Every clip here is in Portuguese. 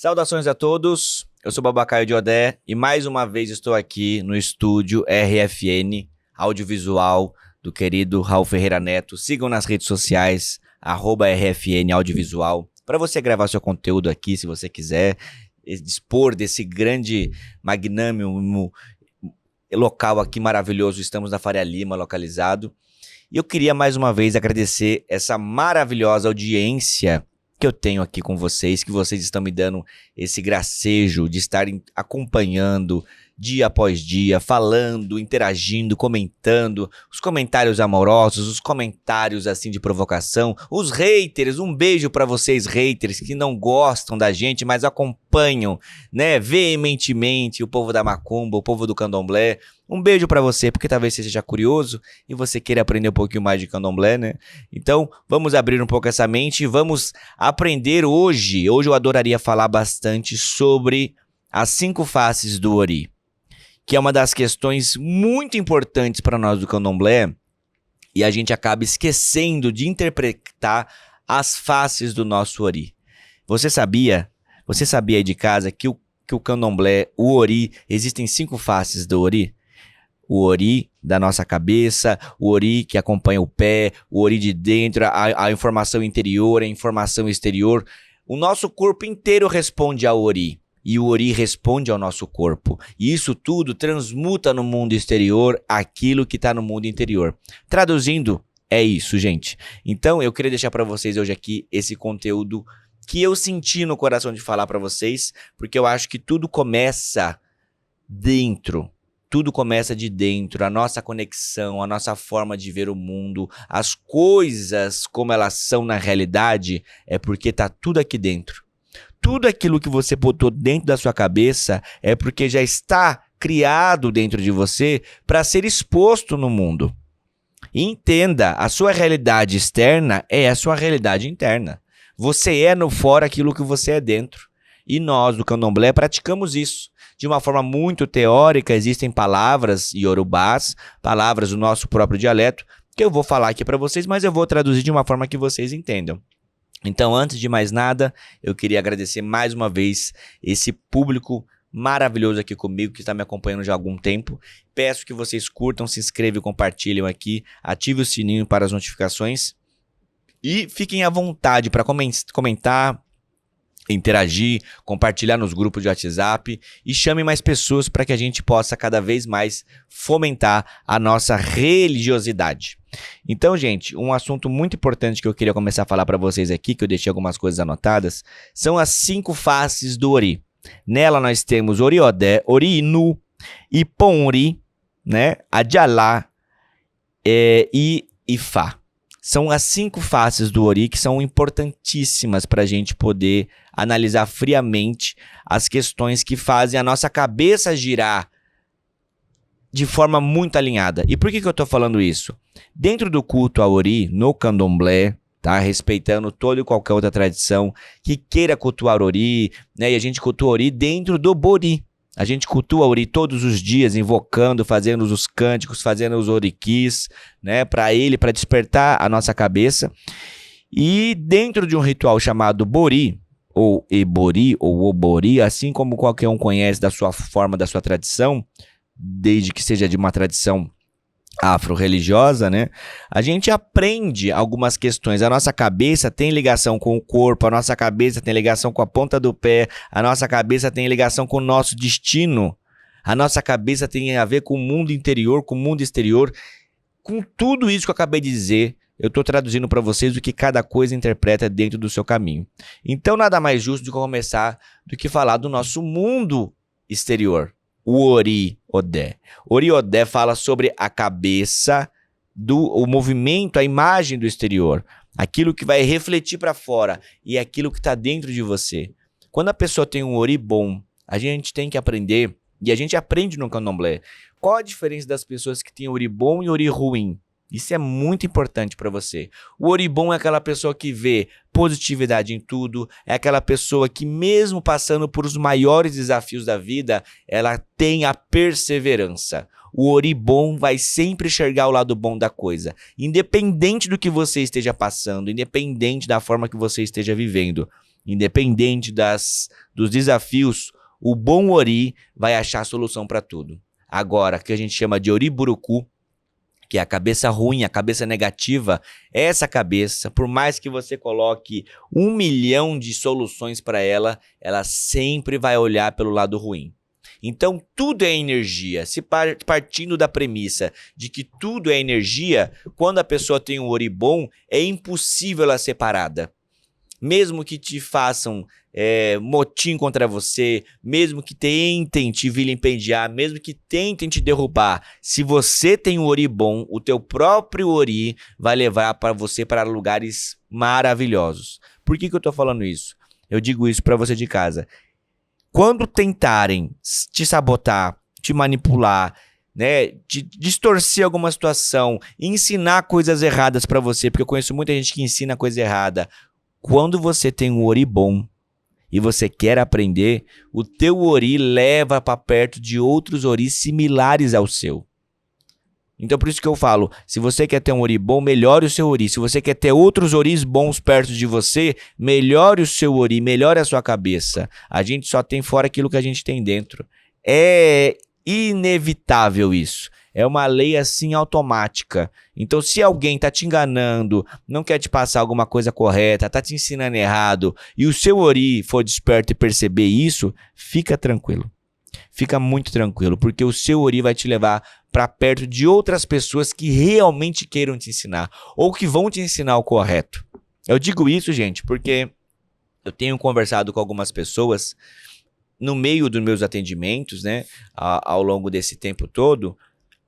Saudações a todos, eu sou Babacaio de Odé e mais uma vez estou aqui no estúdio RFN Audiovisual do querido Raul Ferreira Neto. Sigam nas redes sociais, @RFN Audiovisual, para você gravar seu conteúdo aqui se você quiser, dispor desse grande magnânimo local aqui maravilhoso. Estamos na Faria Lima, localizado. E eu queria mais uma vez agradecer essa maravilhosa audiência que eu tenho aqui com vocês, que vocês estão me dando esse gracejo de estarem acompanhando dia após dia, falando, interagindo, comentando, os comentários amorosos, os comentários assim de provocação, os haters. Um beijo pra vocês haters que não gostam da gente, mas acompanham, né, veementemente o povo da macumba, o povo do candomblé. Um beijo pra você, porque talvez você seja curioso e você queira aprender um pouquinho mais de candomblé, né? Então, vamos abrir um pouco essa mente e vamos aprender hoje. Hoje eu adoraria falar bastante sobre as 5 faces do Ori, que é uma das questões muito importantes para nós do candomblé, e a gente acaba esquecendo de interpretar as faces do nosso Ori. Você sabia aí de casa que o candomblé, o Ori, existem 5 faces do Ori? O Ori da nossa cabeça, o Ori que acompanha o pé, o Ori de dentro, a informação interior, a informação exterior. O nosso corpo inteiro responde ao Ori. E o Ori responde ao nosso corpo. E isso tudo transmuta no mundo exterior aquilo que está no mundo interior. Traduzindo, é isso, gente. Então, eu queria deixar para vocês hoje aqui esse conteúdo que eu senti no coração de falar para vocês, porque eu acho que tudo começa dentro. Tudo começa de dentro, a nossa conexão, a nossa forma de ver o mundo, as coisas como elas são na realidade, é porque está tudo aqui dentro. Tudo aquilo que você botou dentro da sua cabeça é porque já está criado dentro de você para ser exposto no mundo. E entenda, a sua realidade externa é a sua realidade interna. Você é no fora aquilo que você é dentro. E nós, do candomblé, praticamos isso. De uma forma muito teórica, existem palavras iorubás, palavras do nosso próprio dialeto, que eu vou falar aqui para vocês, mas eu vou traduzir de uma forma que vocês entendam. Então, antes de mais nada, eu queria agradecer mais uma vez esse público maravilhoso aqui comigo, que está me acompanhando já há algum tempo. Peço que vocês curtam, se inscrevam e compartilhem aqui, ative o sininho para as notificações e fiquem à vontade para comentar, interagir, compartilhar nos grupos de WhatsApp e chame mais pessoas para que a gente possa cada vez mais fomentar a nossa religiosidade. Então, gente, um assunto muito importante que eu queria começar a falar para vocês aqui, que eu deixei algumas coisas anotadas, são as 5 faces do Ori. Nela nós temos Ori Odé, Ori Inu, Ipon Ori, né, Adjalá e Ifá. São as 5 faces do Ori que são importantíssimas para a gente poder analisar friamente as questões que fazem a nossa cabeça girar de forma muito alinhada. E por que eu estou falando isso? Dentro do culto ao Ori, no candomblé, tá? Respeitando toda e qualquer outra tradição que queira cultuar Ori, né? E a gente cultua Ori dentro do Bori. A gente cultua Ori todos os dias, invocando, fazendo os cânticos, fazendo os oriquis, né, para ele, para despertar a nossa cabeça. E dentro de um ritual chamado Bori, ou Ebori, ou Obori, assim como qualquer um conhece da sua forma, da sua tradição, desde que seja de uma tradição afro-religiosa, né? A gente aprende algumas questões. A nossa cabeça tem ligação com o corpo, a nossa cabeça tem ligação com a ponta do pé, a nossa cabeça tem ligação com o nosso destino, a nossa cabeça tem a ver com o mundo interior, com o mundo exterior. Com tudo isso que eu acabei de dizer, eu estou traduzindo para vocês o que cada coisa interpreta dentro do seu caminho. Então, nada mais justo de começar do que falar do nosso mundo exterior. O Ori Odé. Ori Odé fala sobre a cabeça, o movimento, a imagem do exterior. Aquilo que vai refletir para fora e aquilo que está dentro de você. Quando a pessoa tem um Ori bom, a gente tem que aprender, e a gente aprende no candomblé, qual a diferença das pessoas que têm Ori bom e Ori ruim. Isso é muito importante para você. O Ori bom é aquela pessoa que vê positividade em tudo, é aquela pessoa que mesmo passando por os maiores desafios da vida, ela tem a perseverança. O Ori bom vai sempre enxergar o lado bom da coisa, independente do que você esteja passando, independente da forma que você esteja vivendo. independente dos desafios, o bom ori vai achar a solução para tudo. Agora, que a gente chama de ori buruku, que é a cabeça ruim, a cabeça negativa, essa cabeça, por mais que você coloque 1 milhão de soluções para ela, ela sempre vai olhar pelo lado ruim. Então, tudo é energia. Se partindo da premissa de que tudo é energia, quando a pessoa tem um ori bom, é impossível ela ser parada. Mesmo que te façam motim contra você, mesmo que tentem te vilipendiar, mesmo que tentem te derrubar, se você tem um ori bom, o teu próprio ori vai levar para você para lugares maravilhosos. Por que eu estou falando isso? Eu digo isso para você de casa. Quando tentarem te sabotar, te manipular, né, de distorcer alguma situação, ensinar coisas erradas para você, porque eu conheço muita gente que ensina coisa errada. Quando você tem um ori bom e você quer aprender, o teu ori leva para perto de outros oris similares ao seu. Então por isso que eu falo, se você quer ter um ori bom, melhore o seu ori. Se você quer ter outros oris bons perto de você, melhore o seu ori, melhore a sua cabeça. A gente só tem fora aquilo que a gente tem dentro. É inevitável isso. É uma lei assim automática. Então se alguém tá te enganando, não quer te passar alguma coisa correta, tá te ensinando errado, e o seu ori for desperto e perceber isso, fica tranquilo. Fica muito tranquilo, porque o seu ori vai te levar para perto de outras pessoas que realmente queiram te ensinar, ou que vão te ensinar o correto. Eu digo isso, gente, porque eu tenho conversado com algumas pessoas no meio dos meus atendimentos, né, ao longo desse tempo todo,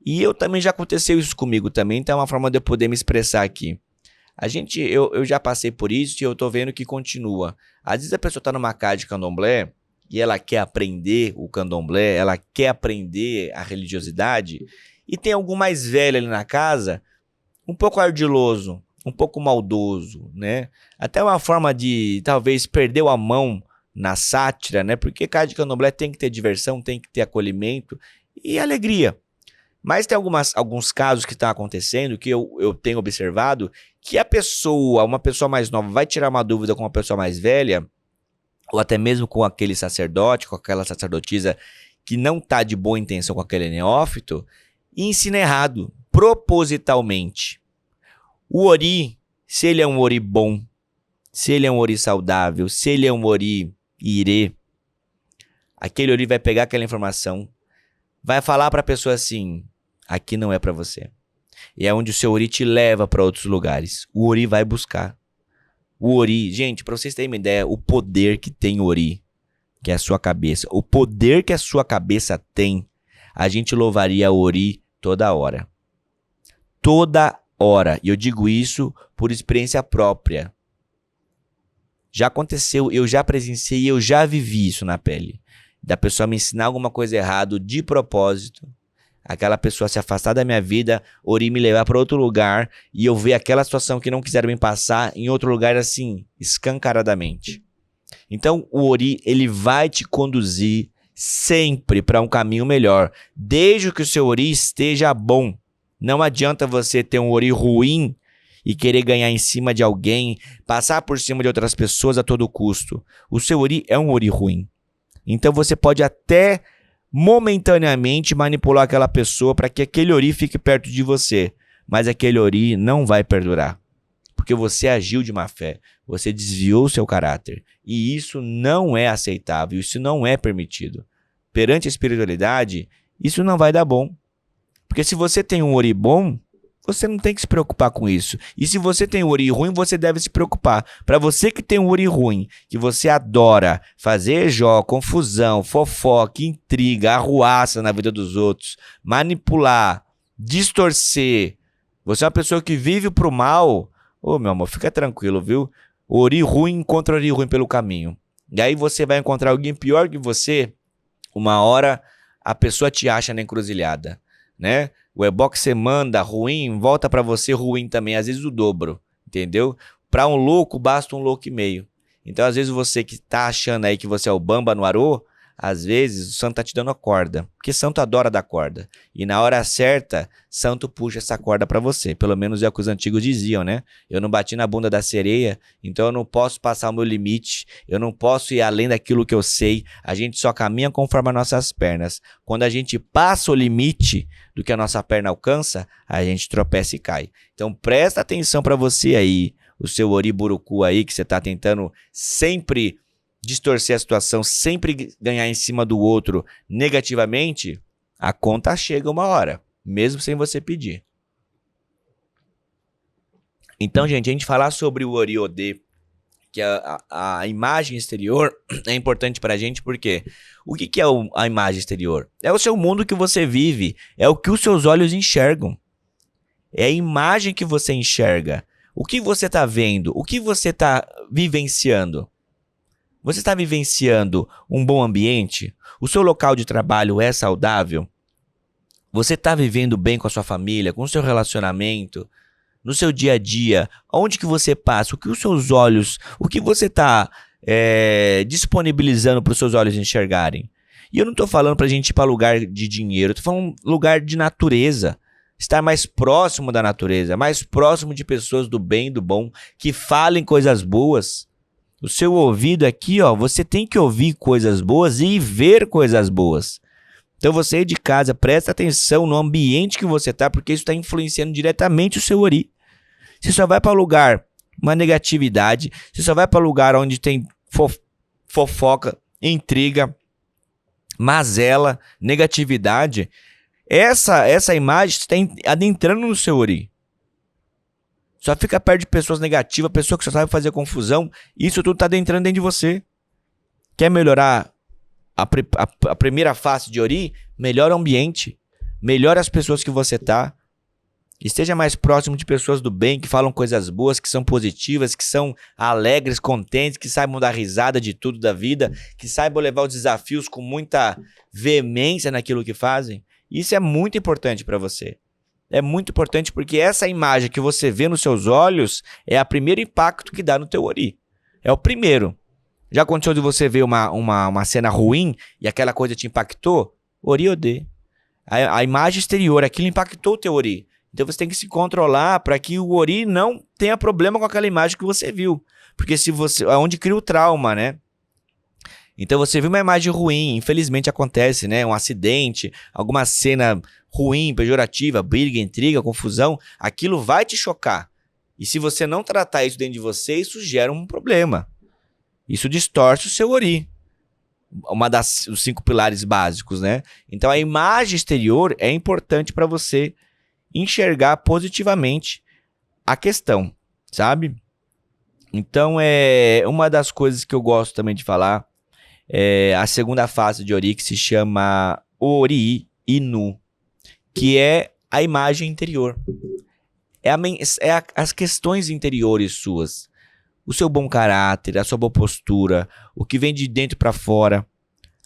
e eu também já aconteceu isso comigo também, então é uma forma de eu poder me expressar aqui. Eu já passei por isso e eu tô vendo que continua. Às vezes a pessoa tá numa casa de candomblé e ela quer aprender o candomblé, ela quer aprender a religiosidade, e tem algum mais velho ali na casa, um pouco ardiloso, um pouco maldoso, né? Até uma forma de, talvez, perdeu a mão na sátira, né? Porque casa de candomblé tem que ter diversão, tem que ter acolhimento e alegria. Mas tem alguns casos que estão acontecendo, que eu tenho observado, que uma pessoa mais nova, vai tirar uma dúvida com uma pessoa mais velha, ou até mesmo com aquele sacerdote, com aquela sacerdotisa que não está de boa intenção com aquele neófito, e ensina errado, propositalmente. O ori, se ele é um ori bom, se ele é um ori saudável, se ele é um ori irê, aquele ori vai pegar aquela informação, vai falar para a pessoa assim, aqui não é para você. E é onde o seu ori te leva para outros lugares. O ori vai buscar. O ori, gente, para vocês terem uma ideia, o poder que tem o ori, que é a sua cabeça, o poder que a sua cabeça tem, a gente louvaria o ori toda hora. Toda hora. E eu digo isso por experiência própria. Já aconteceu, eu já presenciei, eu já vivi isso na pele. Da pessoa me ensinar alguma coisa errada de propósito, aquela pessoa se afastar da minha vida, ori me levar para outro lugar e eu ver aquela situação que não quiseram me passar em outro lugar assim, escancaradamente. Então o ori, ele vai te conduzir sempre para um caminho melhor, desde que o seu ori esteja bom. Não adianta você ter um ori ruim e querer ganhar em cima de alguém, passar por cima de outras pessoas a todo custo. O seu ori é um ori ruim. Então você pode até momentaneamente manipular aquela pessoa para que aquele ori fique perto de você, mas aquele ori não vai perdurar, porque você agiu de má fé, você desviou o seu caráter, e isso não é aceitável, isso não é permitido. Perante a espiritualidade, isso não vai dar bom, porque se você tem um ori bom, você não tem que se preocupar com isso. E se você tem um ori ruim, você deve se preocupar. Para você que tem um ori ruim, que você adora fazer confusão, fofoca, intriga, arruaça na vida dos outros, manipular, distorcer, você é uma pessoa que vive pro mal, ô meu amor, fica tranquilo, viu? O ori ruim encontra ori ruim pelo caminho. E aí você vai encontrar alguém pior que você, uma hora a pessoa te acha na encruzilhada, né? O ebó que você manda ruim, volta pra você ruim também, às vezes o dobro, entendeu? Pra um louco, basta um louco e meio. Então, às vezes você que tá achando aí que você é o bamba no arô, às vezes o santo tá te dando a corda, porque santo adora dar corda. E na hora certa, santo puxa essa corda pra você. Pelo menos é o que os antigos diziam, né? Eu não bati na bunda da sereia, então eu não posso passar o meu limite, eu não posso ir além daquilo que eu sei. A gente só caminha conforme as nossas pernas. Quando a gente passa o limite do que a nossa perna alcança, a gente tropeça e cai. Então presta atenção pra você aí, o seu oriburucu aí, que você tá tentando sempre distorcer a situação, sempre ganhar em cima do outro negativamente, a conta chega uma hora, mesmo sem você pedir. Então, gente, a gente falar sobre o Ori-Ode, que a imagem exterior é importante pra gente, porque o que é a imagem exterior? É o seu mundo que você vive, é o que os seus olhos enxergam, é a imagem que você enxerga, o que você tá vendo, o que você tá vivenciando. Você está vivenciando um bom ambiente? O seu local de trabalho é saudável? Você está vivendo bem com a sua família, com o seu relacionamento, no seu dia a dia? Onde que você passa? O que os seus olhos, o que você está disponibilizando para os seus olhos enxergarem? E eu não estou falando para a gente ir para lugar de dinheiro, eu estou falando lugar de natureza. Estar mais próximo da natureza, mais próximo de pessoas do bem e do bom, que falem coisas boas. O seu ouvido aqui, ó, você tem que ouvir coisas boas e ver coisas boas. Então você aí de casa, presta atenção no ambiente que você tá, porque isso está influenciando diretamente o seu ori. Você só vai para lugar, uma negatividade, você só vai para lugar onde tem fofoca, intriga, mazela, negatividade. Essa imagem está adentrando no seu ori. Só fica perto de pessoas negativas, pessoas que só sabem fazer confusão. Isso tudo está entrando dentro de você. Quer melhorar a primeira face de Ori? Melhora o ambiente. Melhora as pessoas que você tá. Esteja mais próximo de pessoas do bem, que falam coisas boas, que são positivas, que são alegres, contentes, que saibam dar risada de tudo da vida, que saibam levar os desafios com muita veemência naquilo que fazem. Isso é muito importante para você. É muito importante porque essa imagem que você vê nos seus olhos é o primeiro impacto que dá no teu ori. É o primeiro. Já aconteceu de você ver uma cena ruim e aquela coisa te impactou? Ori-Ode. A imagem exterior, aquilo impactou o teu ori. Então você tem que se controlar para que o ori não tenha problema com aquela imagem que você viu. Porque se você, é onde cria o trauma, né? Então você viu uma imagem ruim, infelizmente acontece, né? Um acidente, alguma cena ruim, pejorativa, briga, intriga, confusão, aquilo vai te chocar. E se você não tratar isso dentro de você, isso gera um problema. Isso distorce o seu ori. Os 5 pilares básicos, né? Então a imagem exterior é importante para você enxergar positivamente a questão, sabe? Então é uma das coisas que eu gosto também de falar. A segunda fase de Ori, que se chama Ori Inu, que é a imagem interior. As questões interiores suas. O seu bom caráter, a sua boa postura, o que vem de dentro para fora,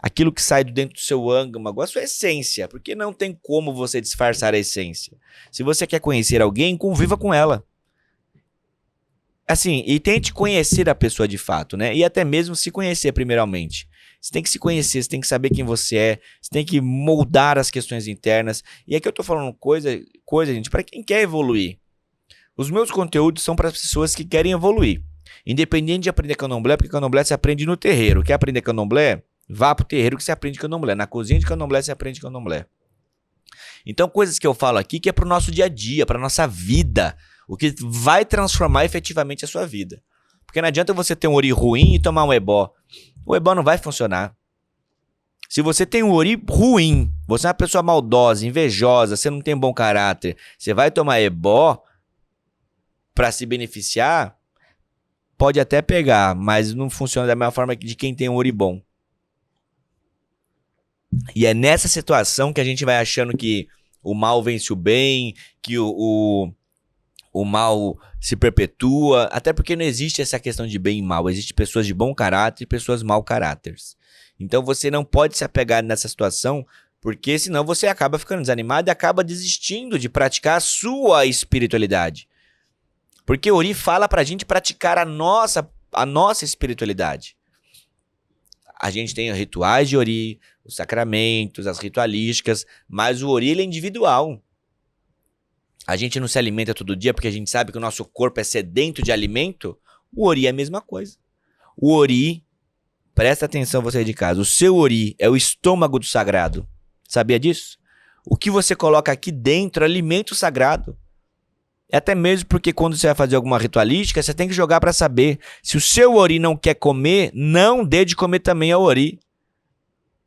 aquilo que sai de dentro do seu âmago, a sua essência, porque não tem como você disfarçar a essência. Se você quer conhecer alguém, conviva com ela. Assim, e tente conhecer a pessoa de fato, né? E até mesmo se conhecer primeiramente. Você tem que se conhecer, você tem que saber quem você é, você tem que moldar as questões internas. E aqui eu tô falando coisa gente, para quem quer evoluir. Os meus conteúdos são para as pessoas que querem evoluir. Independente de aprender candomblé, porque candomblé se aprende no terreiro. Quer aprender candomblé? Vá pro terreiro que você aprende candomblé. Na cozinha de candomblé você aprende candomblé. Então, coisas que eu falo aqui que é pro nosso dia a dia, pra nossa vida. O que vai transformar efetivamente a sua vida. Porque não adianta você ter um ori ruim e tomar um ebó. O ebó não vai funcionar. Se você tem um ori ruim, você é uma pessoa maldosa, invejosa, você não tem bom caráter, você vai tomar ebó para se beneficiar, pode até pegar, mas não funciona da mesma forma que de quem tem um ori bom. E é nessa situação que a gente vai achando que o mal vence o bem, que o mal se perpetua, até porque não existe essa questão de bem e mal, existe pessoas de bom caráter e pessoas mau caráteres. Então você não pode se apegar nessa situação, porque senão você acaba ficando desanimado e acaba desistindo de praticar a sua espiritualidade. Porque Ori fala pra gente praticar a nossa espiritualidade. A gente tem rituais de Ori, os sacramentos, as ritualísticas, mas o Ori ele é individual. A gente não se alimenta todo dia porque a gente sabe que o nosso corpo é sedento de alimento. O Ori é a mesma coisa. O Ori, presta atenção você de casa, o seu Ori é o estômago do sagrado. Sabia disso? O que você coloca aqui dentro alimenta o sagrado. É até mesmo porque quando você vai fazer alguma ritualística, você tem que jogar para saber. Se o seu Ori não quer comer, não dê de comer também ao Ori.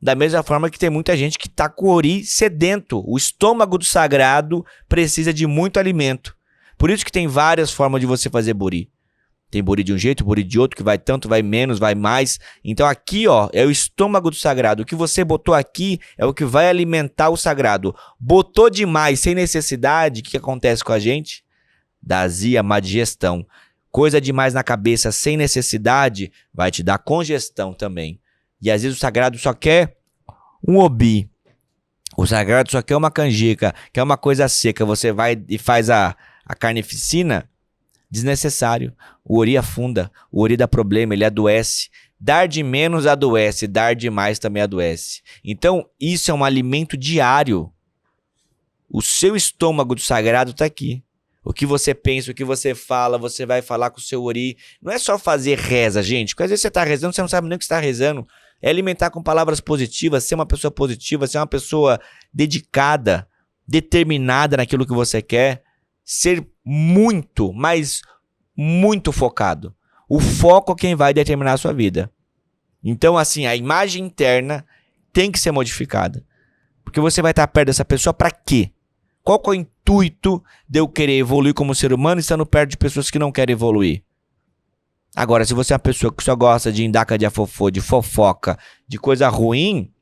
Da mesma forma que tem muita gente que está com o Ori sedento. O estômago do sagrado precisa de muito alimento. Por isso que tem várias formas de você fazer Bori. Tem Bori de um jeito, Bori de outro, que vai tanto, vai menos, vai mais. Então aqui, ó, é o estômago do sagrado. O que você botou aqui é o que vai alimentar o sagrado. Botou demais, sem necessidade, o que acontece com a gente? Dá azia, má digestão. Coisa demais na cabeça, sem necessidade, vai te dar congestão também. E às vezes o sagrado só quer um obi. O sagrado só quer uma canjica, quer uma coisa seca. Você vai e faz a carnificina, desnecessário. O Ori afunda, o Ori dá problema, ele adoece. Dar de menos adoece, dar de mais também adoece. Então isso é um alimento diário. O seu estômago do sagrado está aqui. O que você pensa, o que você fala, você vai falar com o seu Ori. Não é só fazer reza, gente. Porque às vezes você está rezando, você não sabe nem o que está rezando. É alimentar com palavras positivas, ser uma pessoa positiva, ser uma pessoa dedicada, determinada naquilo que você quer. Ser muito, mas muito focado. O foco é quem vai determinar a sua vida. Então, assim, a imagem interna tem que ser modificada. Porque você vai estar perto dessa pessoa para quê? Qual que é o intuito de eu querer evoluir como ser humano estando perto de pessoas que não querem evoluir? Agora, se você é uma pessoa que só gosta de indaca de afofô, de fofoca, de coisa ruim,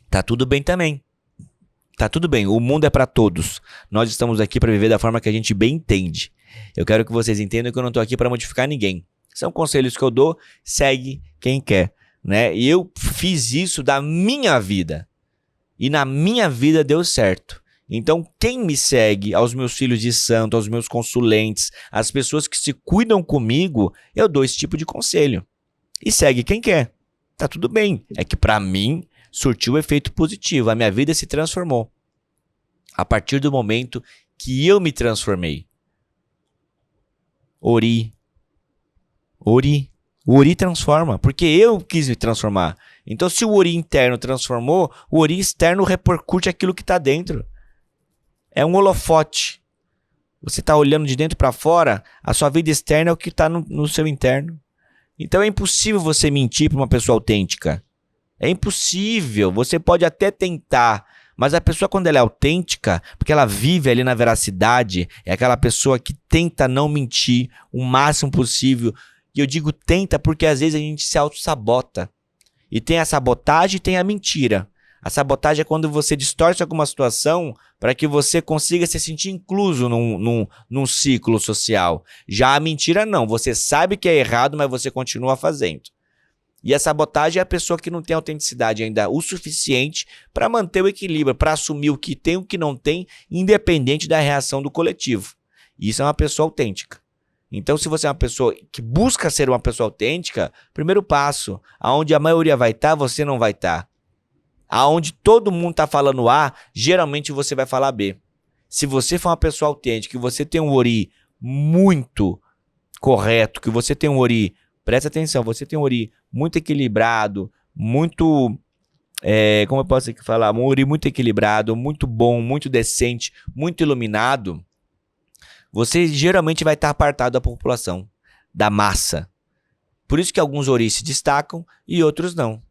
tá tudo bem também. Tá tudo bem, o mundo é para todos. Nós estamos aqui para viver da forma que a gente bem entende. Eu quero que vocês entendam que eu não tô aqui para modificar ninguém. São conselhos que eu dou, segue quem quer, né? E eu fiz isso da minha vida. E na minha vida deu certo. Então, quem me segue, aos meus filhos de santo, aos meus consulentes, às pessoas que se cuidam comigo, eu dou esse tipo de conselho. E segue quem quer. Tá tudo bem. É que para mim, surtiu efeito positivo. A minha vida se transformou. A partir do momento que eu me transformei. Ori. O Ori transforma, porque eu quis me transformar. Então, se o Ori interno transformou, o Ori externo repercute aquilo que está dentro. É um holofote. Você está olhando de dentro para fora, a sua vida externa é o que está no seu interno. Então é impossível você mentir para uma pessoa autêntica. É impossível. Você pode até tentar, mas a pessoa quando ela é autêntica, porque ela vive ali na veracidade, é aquela pessoa que tenta não mentir o máximo possível. E eu digo tenta porque às vezes a gente se auto-sabota. E tem a sabotagem e tem a mentira. A sabotagem é quando você distorce alguma situação para que você consiga se sentir incluso num ciclo social. Já a mentira não, você sabe que é errado, mas você continua fazendo. E a sabotagem é a pessoa que não tem autenticidade ainda o suficiente para manter o equilíbrio, para assumir o que tem e o que não tem, independente da reação do coletivo. Isso é uma pessoa autêntica. Então, se você é uma pessoa que busca ser uma pessoa autêntica, primeiro passo, aonde a maioria vai estar, você não vai estar. Aonde todo mundo está falando A, geralmente você vai falar B. Se você for uma pessoa autêntica, que você tem um Ori muito correto, que você tem um Ori, presta atenção, você tem um Ori muito equilibrado, muito, como eu posso falar, um Ori muito equilibrado, muito bom, muito decente, muito iluminado, você geralmente vai estar apartado da população, da massa. Por isso que alguns Oris se destacam e outros não.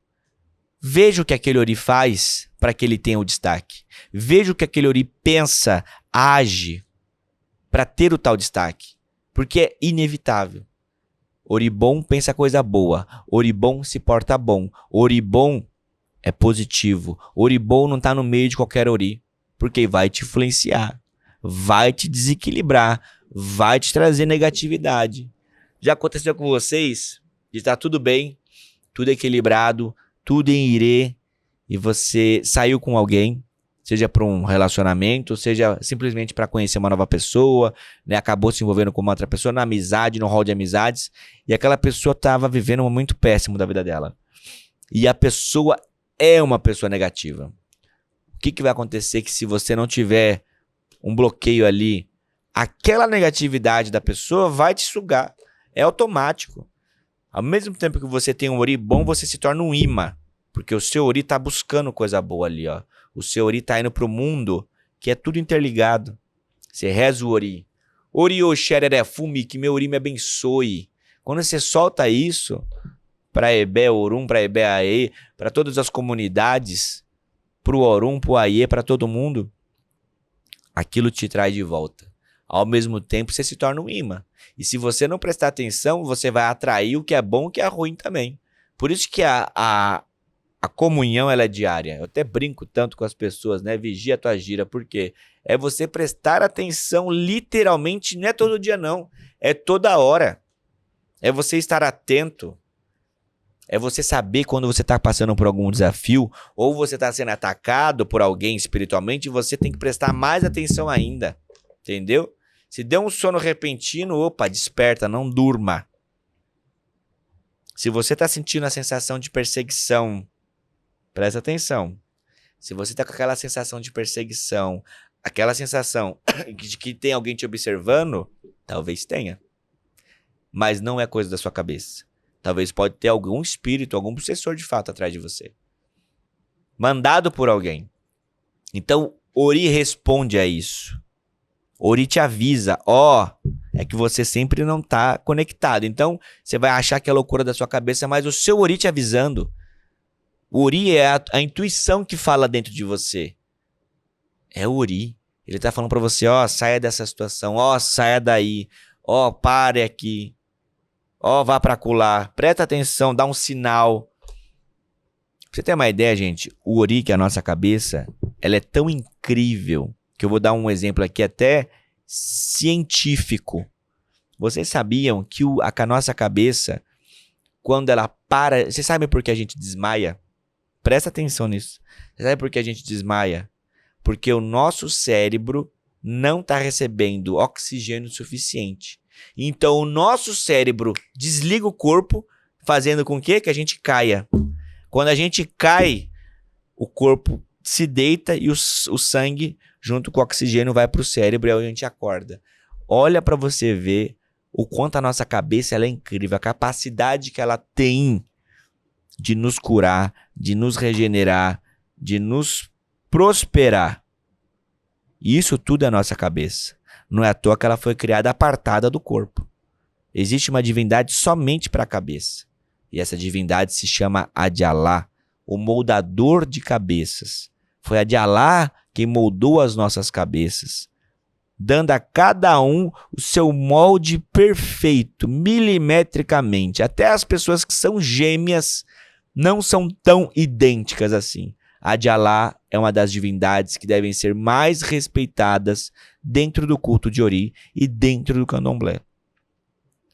Veja o que aquele Ori faz para que ele tenha o destaque. Veja o que aquele Ori pensa, age para ter o tal destaque. Porque é inevitável. Ori bom pensa coisa boa. Ori bom se porta bom. Ori bom é positivo. Ori bom não está no meio de qualquer Ori. Porque vai te influenciar. Vai te desequilibrar. Vai te trazer negatividade. Já aconteceu com vocês? De estar tudo bem, tudo equilibrado, tudo em irê, e você saiu com alguém, seja para um relacionamento, seja simplesmente para conhecer uma nova pessoa, né? Acabou se envolvendo com uma outra pessoa, na amizade, no hall de amizades, e aquela pessoa estava vivendo um momento péssimo da vida dela. e a pessoa é uma pessoa negativa. O que vai acontecer que se você não tiver um bloqueio ali, aquela negatividade da pessoa vai te sugar. É automático. Ao mesmo tempo que você tem um ori bom, você se torna um imã. Porque o seu ori tá buscando coisa boa ali, ó. O seu ori tá indo pro mundo, que é tudo interligado. Você reza o ori. Ori o xereré fumi, que meu ori me abençoe. Quando você solta isso para Ebé Orum, para Ebé Aê, para todas as comunidades, pro Orum, pro Aê, para todo mundo, aquilo te traz de volta. Ao mesmo tempo, você se torna um imã. E se você não prestar atenção, você vai atrair o que é bom e o que é ruim também. Por isso que a comunhão ela é diária. Eu até brinco tanto com as pessoas, né? Vigia a tua gira. Por quê? É você prestar atenção literalmente, não é todo dia não. É toda hora. É você estar atento. É você saber quando você está passando por algum desafio ou você está sendo atacado por alguém espiritualmente, você tem que prestar mais atenção ainda. Entendeu? Se deu um sono repentino, opa, desperta, não durma. Se você está sentindo a sensação de perseguição, presta atenção. Se você está com aquela sensação de perseguição, aquela sensação de que tem alguém te observando, talvez tenha. Mas não é coisa da sua cabeça. Talvez pode ter algum espírito, algum obsessor de fato atrás de você. Mandado por alguém. Então, Ori responde a isso. Ori te avisa, é que você sempre não está conectado. Então, você vai achar que é loucura da sua cabeça, mas o seu Ori te avisando. O Ori é a intuição que fala dentro de você. É o Ori. Ele está falando para você, saia dessa situação, saia daí, pare aqui, vá para acolá, presta atenção, dá um sinal. Pra você ter uma ideia, gente, o Ori, que é a nossa cabeça, ela é tão incrível que eu vou dar um exemplo aqui até científico. Vocês sabiam que a nossa cabeça, quando ela para... Vocês sabem por que a gente desmaia? Presta atenção nisso. Vocês sabem por que a gente desmaia? Porque o nosso cérebro não está recebendo oxigênio suficiente. Então o nosso cérebro desliga o corpo, fazendo com que a gente caia. Quando a gente cai, o corpo se deita e o sangue, junto com o oxigênio, vai para o cérebro e aí a gente acorda. Olha para você ver o quanto a nossa cabeça ela é incrível, a capacidade que ela tem de nos curar, de nos regenerar, de nos prosperar. E isso tudo é a nossa cabeça. Não é à toa que ela foi criada apartada do corpo. Existe uma divindade somente para a cabeça. E essa divindade se chama Adalá, o moldador de cabeças. Foi Adalá quem moldou as nossas cabeças, dando a cada um o seu molde perfeito, milimetricamente. Até as pessoas que são gêmeas não são tão idênticas assim. Adalá é uma das divindades que devem ser mais respeitadas dentro do culto de Ori e dentro do candomblé.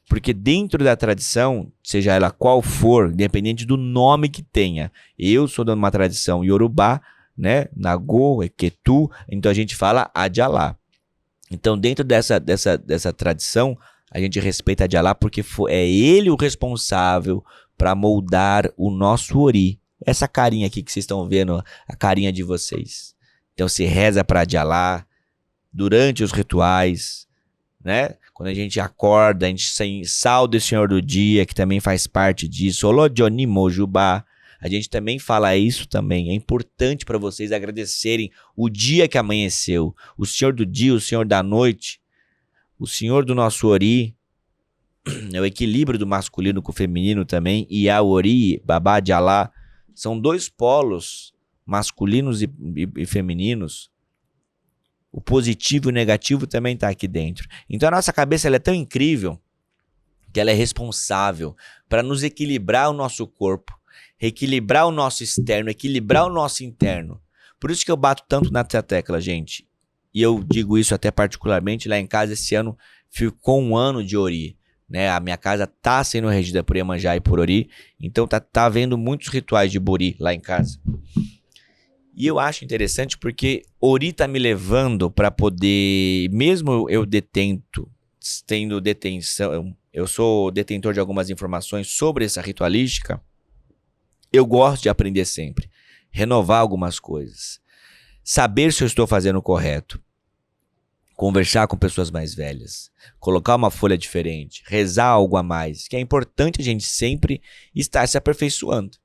Porque dentro da tradição, seja ela qual for, independente do nome que tenha, eu sou de uma tradição Yorubá, né? Nagô, Eketu, então a gente fala Adalá. Então dentro dessa tradição, a gente respeita Adalá porque é ele o responsável para moldar o nosso Ori. Essa carinha aqui que vocês estão vendo, a carinha de vocês. Então se reza para Adalá durante os rituais, né? Quando a gente acorda, a gente sauda o Senhor do Dia, que também faz parte disso. Olodjoni Mojubá. A gente também fala isso também. É importante para vocês agradecerem o dia que amanheceu. O Senhor do Dia, o Senhor da Noite, o Senhor do nosso Ori. É o equilíbrio do masculino com o feminino também. E a Ori, Babá de Alá, são dois polos, masculinos e femininos. O positivo e o negativo também está aqui dentro. Então a nossa cabeça ela é tão incrível que ela é responsável para nos equilibrar o nosso corpo, equilibrar o nosso externo, equilibrar o nosso interno. Por isso que eu bato tanto na tecla, gente. E eu digo isso até particularmente lá em casa. Esse ano ficou um ano de Ori, né? A minha casa tá sendo regida por Iemanjá e por Ori. Então tá havendo muitos rituais de Bori lá em casa. E eu acho interessante porque Ori tá me levando para poder, mesmo eu tendo detenção, eu sou detentor de algumas informações sobre essa ritualística, Eu gosto de aprender sempre, renovar algumas coisas, saber se eu estou fazendo o correto, conversar com pessoas mais velhas, colocar uma folha diferente, rezar algo a mais, que é importante a gente sempre estar se aperfeiçoando.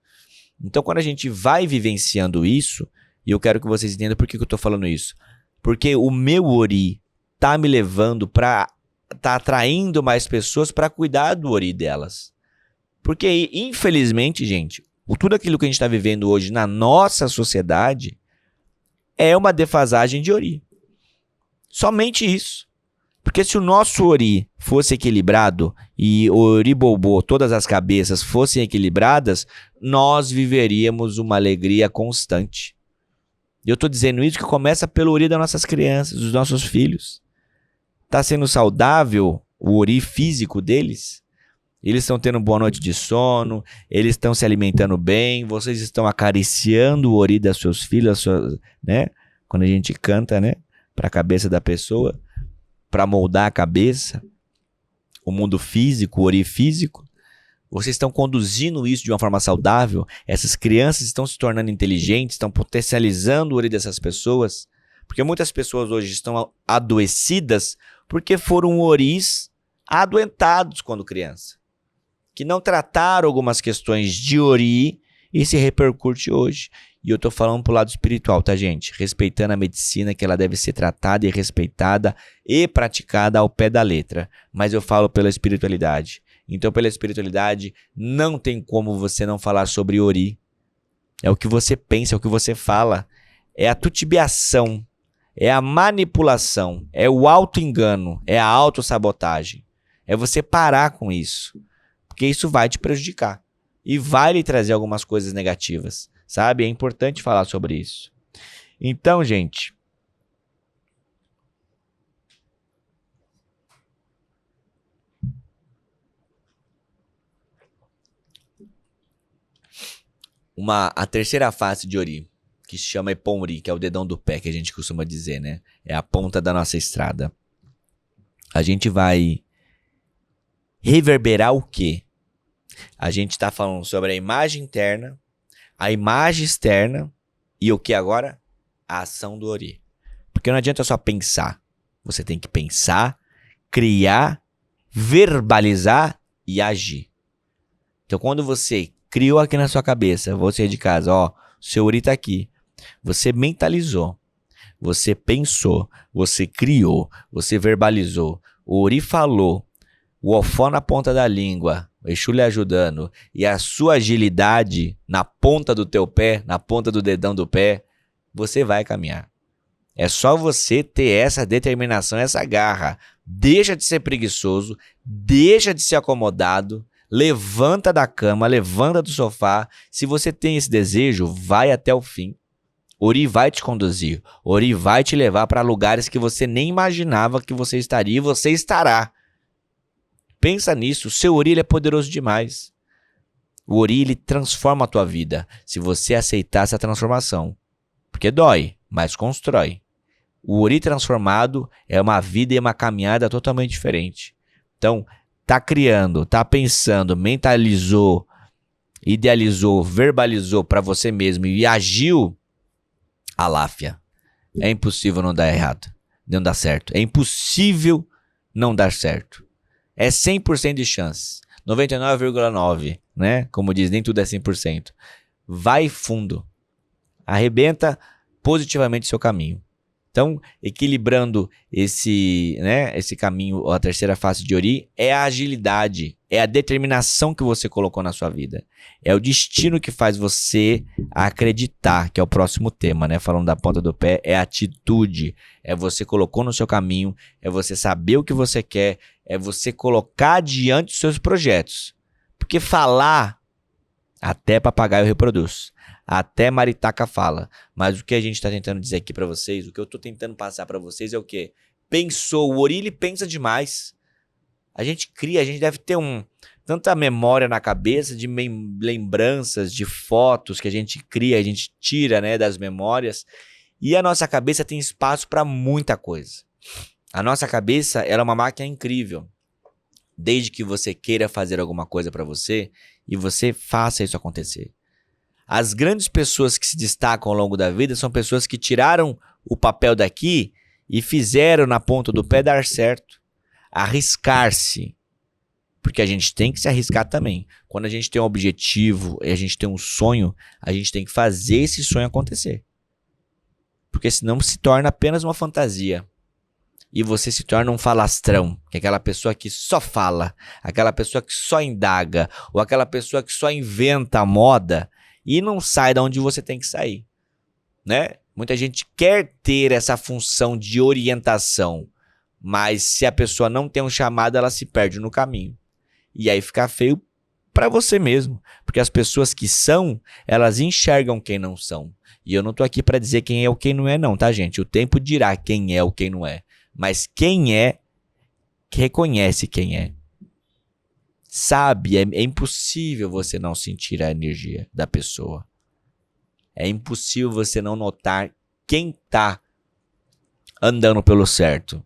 Então, quando a gente vai vivenciando isso, e eu quero que vocês entendam por que eu estou falando isso, porque o meu Ori tá me levando para, tá atraindo mais pessoas para cuidar do Ori delas. Porque, infelizmente, gente, tudo aquilo que a gente está vivendo hoje na nossa sociedade é uma defasagem de Ori. Somente isso. Porque se o nosso Ori fosse equilibrado e o Ori Bobô, todas as cabeças fossem equilibradas, nós viveríamos uma alegria constante. E eu estou dizendo isso que começa pelo Ori das nossas crianças, dos nossos filhos. Está sendo saudável o Ori físico deles? Eles estão tendo boa noite de sono, eles estão se alimentando bem, vocês estão acariciando o Ori dos seus filhos, né? Quando a gente canta, né? Para a cabeça da pessoa, para moldar a cabeça, o mundo físico, o Ori físico. Vocês estão conduzindo isso de uma forma saudável? Essas crianças estão se tornando inteligentes, estão potencializando o Ori dessas pessoas? Porque muitas pessoas hoje estão adoecidas porque foram Oris adoentados quando criança, que não trataram algumas questões de Ori e se repercute hoje. E eu tô falando pro lado espiritual, tá, gente? Respeitando a medicina, que ela deve ser tratada e respeitada e praticada ao pé da letra. Mas eu falo pela espiritualidade. Então, pela espiritualidade, não tem como você não falar sobre Ori. É o que você pensa, é o que você fala. É a tutibiação, é a manipulação, é o auto-engano, é a autossabotagem. É você parar com isso. Porque isso vai te prejudicar. E vai lhe trazer algumas coisas negativas. Sabe? É importante falar sobre isso. Então, gente, a terceira face de Ori, que se chama Epon-Ori, que é o dedão do pé, que a gente costuma dizer, né? É a ponta da nossa estrada. A gente vai reverberar o quê? A gente está falando sobre a imagem interna, a imagem externa e o que agora? A ação do Ori. Porque não adianta só pensar. Você tem que pensar, criar, verbalizar e agir. Então, quando você criou aqui na sua cabeça, você de casa, ó, seu Ori tá aqui. Você mentalizou, você pensou, você criou, você verbalizou. O Ori falou, o ofó na ponta da língua, o Exu lhe ajudando, e a sua agilidade na ponta do teu pé, na ponta do dedão do pé, você vai caminhar. É só você ter essa determinação, essa garra. Deixa de ser preguiçoso, deixa de ser acomodado, levanta da cama, levanta do sofá. Se você tem esse desejo, vai até o fim. Ori vai te conduzir, Ori vai te levar para lugares que você nem imaginava que você estaria e você estará. Pensa nisso, o seu Ori ele é poderoso demais. O Ori ele transforma a tua vida, se você aceitar essa transformação. Porque dói, mas constrói. O Ori transformado é uma vida e uma caminhada totalmente diferente. Então, tá criando, tá pensando, mentalizou, idealizou, verbalizou para você mesmo e agiu, aláfia. É impossível não dar errado, não dar certo. É impossível não dar certo. É 100% de chance. 99,9%, né? Como diz, nem tudo é 100%. Vai fundo. Arrebenta positivamente seu caminho. Então, equilibrando esse caminho, a terceira face de Ori, é a agilidade, é a determinação que você colocou na sua vida. É o destino que faz você acreditar, que é o próximo tema, né? Falando da ponta do pé, é a atitude. É você colocou no seu caminho, é você saber o que você quer, é você colocar adiante os seus projetos. Porque falar, até papagaio reproduz. Até maritaca fala. Mas o que a gente está tentando dizer aqui para vocês, o que eu estou tentando passar para vocês é o quê? Pensou, o Ori ele pensa demais. A gente cria, a gente deve ter tanta memória na cabeça de lembranças, de fotos que a gente cria, a gente tira, né, das memórias. E a nossa cabeça tem espaço para muita coisa. A nossa cabeça ela é uma máquina incrível. Desde que você queira fazer alguma coisa para você e você faça isso acontecer. As grandes pessoas que se destacam ao longo da vida são pessoas que tiraram o papel daqui e fizeram na ponta do pé dar certo. Arriscar-se. Porque a gente tem que se arriscar também. Quando a gente tem um objetivo e a gente tem um sonho, a gente tem que fazer esse sonho acontecer. Porque senão se torna apenas uma fantasia. E você se torna um falastrão, que é aquela pessoa que só fala, aquela pessoa que só indaga, ou aquela pessoa que só inventa a moda e não sai de onde você tem que sair, né? Muita gente quer ter essa função de orientação, mas se a pessoa não tem um chamado, ela se perde no caminho. E aí fica feio para você mesmo, porque as pessoas que são, elas enxergam quem não são. E eu não tô aqui para dizer quem é ou quem não é não, tá, gente? O tempo dirá quem é ou quem não é. Mas quem é, reconhece quem é. Sabe, é impossível você não sentir a energia da pessoa. É impossível você não notar quem tá andando pelo certo.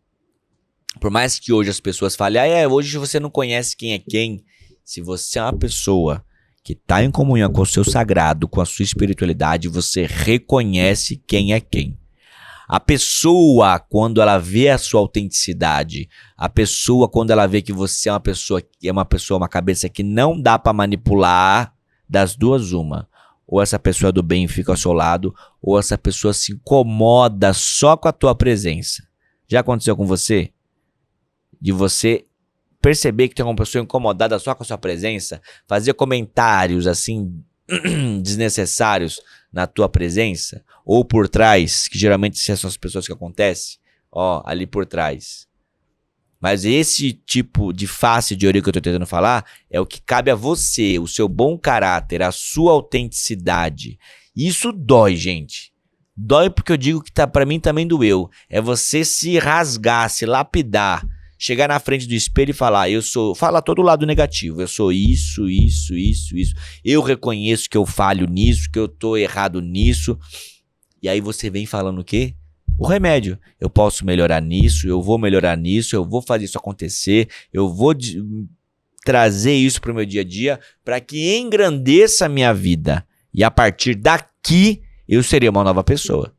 Por mais que hoje as pessoas falem, hoje você não conhece quem é quem. Se você é uma pessoa que está em comunhão com o seu sagrado, com a sua espiritualidade, você reconhece quem é quem. A pessoa, quando ela vê a sua autenticidade, a pessoa, quando ela vê que você é uma cabeça que não dá para manipular, das duas uma. Ou essa pessoa do bem fica ao seu lado, ou essa pessoa se incomoda só com a tua presença. Já aconteceu com você? De você perceber que tem uma pessoa incomodada só com a sua presença, fazer comentários assim desnecessários na tua presença, ou por trás, que geralmente são as pessoas que acontecem, ali por trás. Mas esse tipo de face de orelha que eu tô tentando falar é o que cabe a você, o seu bom caráter, a sua autenticidade. Isso dói, gente. Dói porque eu digo que pra mim também doeu. É você se rasgar, se lapidar, chegar na frente do espelho e falar, fala todo o lado negativo, eu sou isso. Eu reconheço que eu falho nisso, que eu tô errado nisso. E aí você vem falando o quê? O remédio. Eu posso melhorar nisso, eu vou melhorar nisso, eu vou fazer isso acontecer, eu vou trazer isso pro meu dia a dia para que engrandeça a minha vida. E a partir daqui, eu serei uma nova pessoa.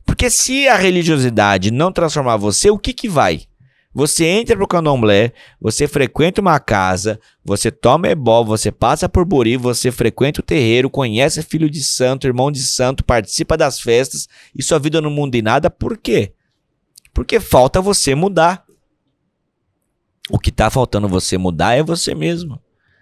Porque se a religiosidade não transformar você, o que vai? Você entra pro candomblé, você frequenta uma casa, você toma ebó, você passa por buri, você frequenta o terreiro, conhece filho de santo, irmão de santo, participa das festas e sua vida não muda em nada. Por quê? Porque falta você mudar. O que tá faltando você mudar é você mesmo.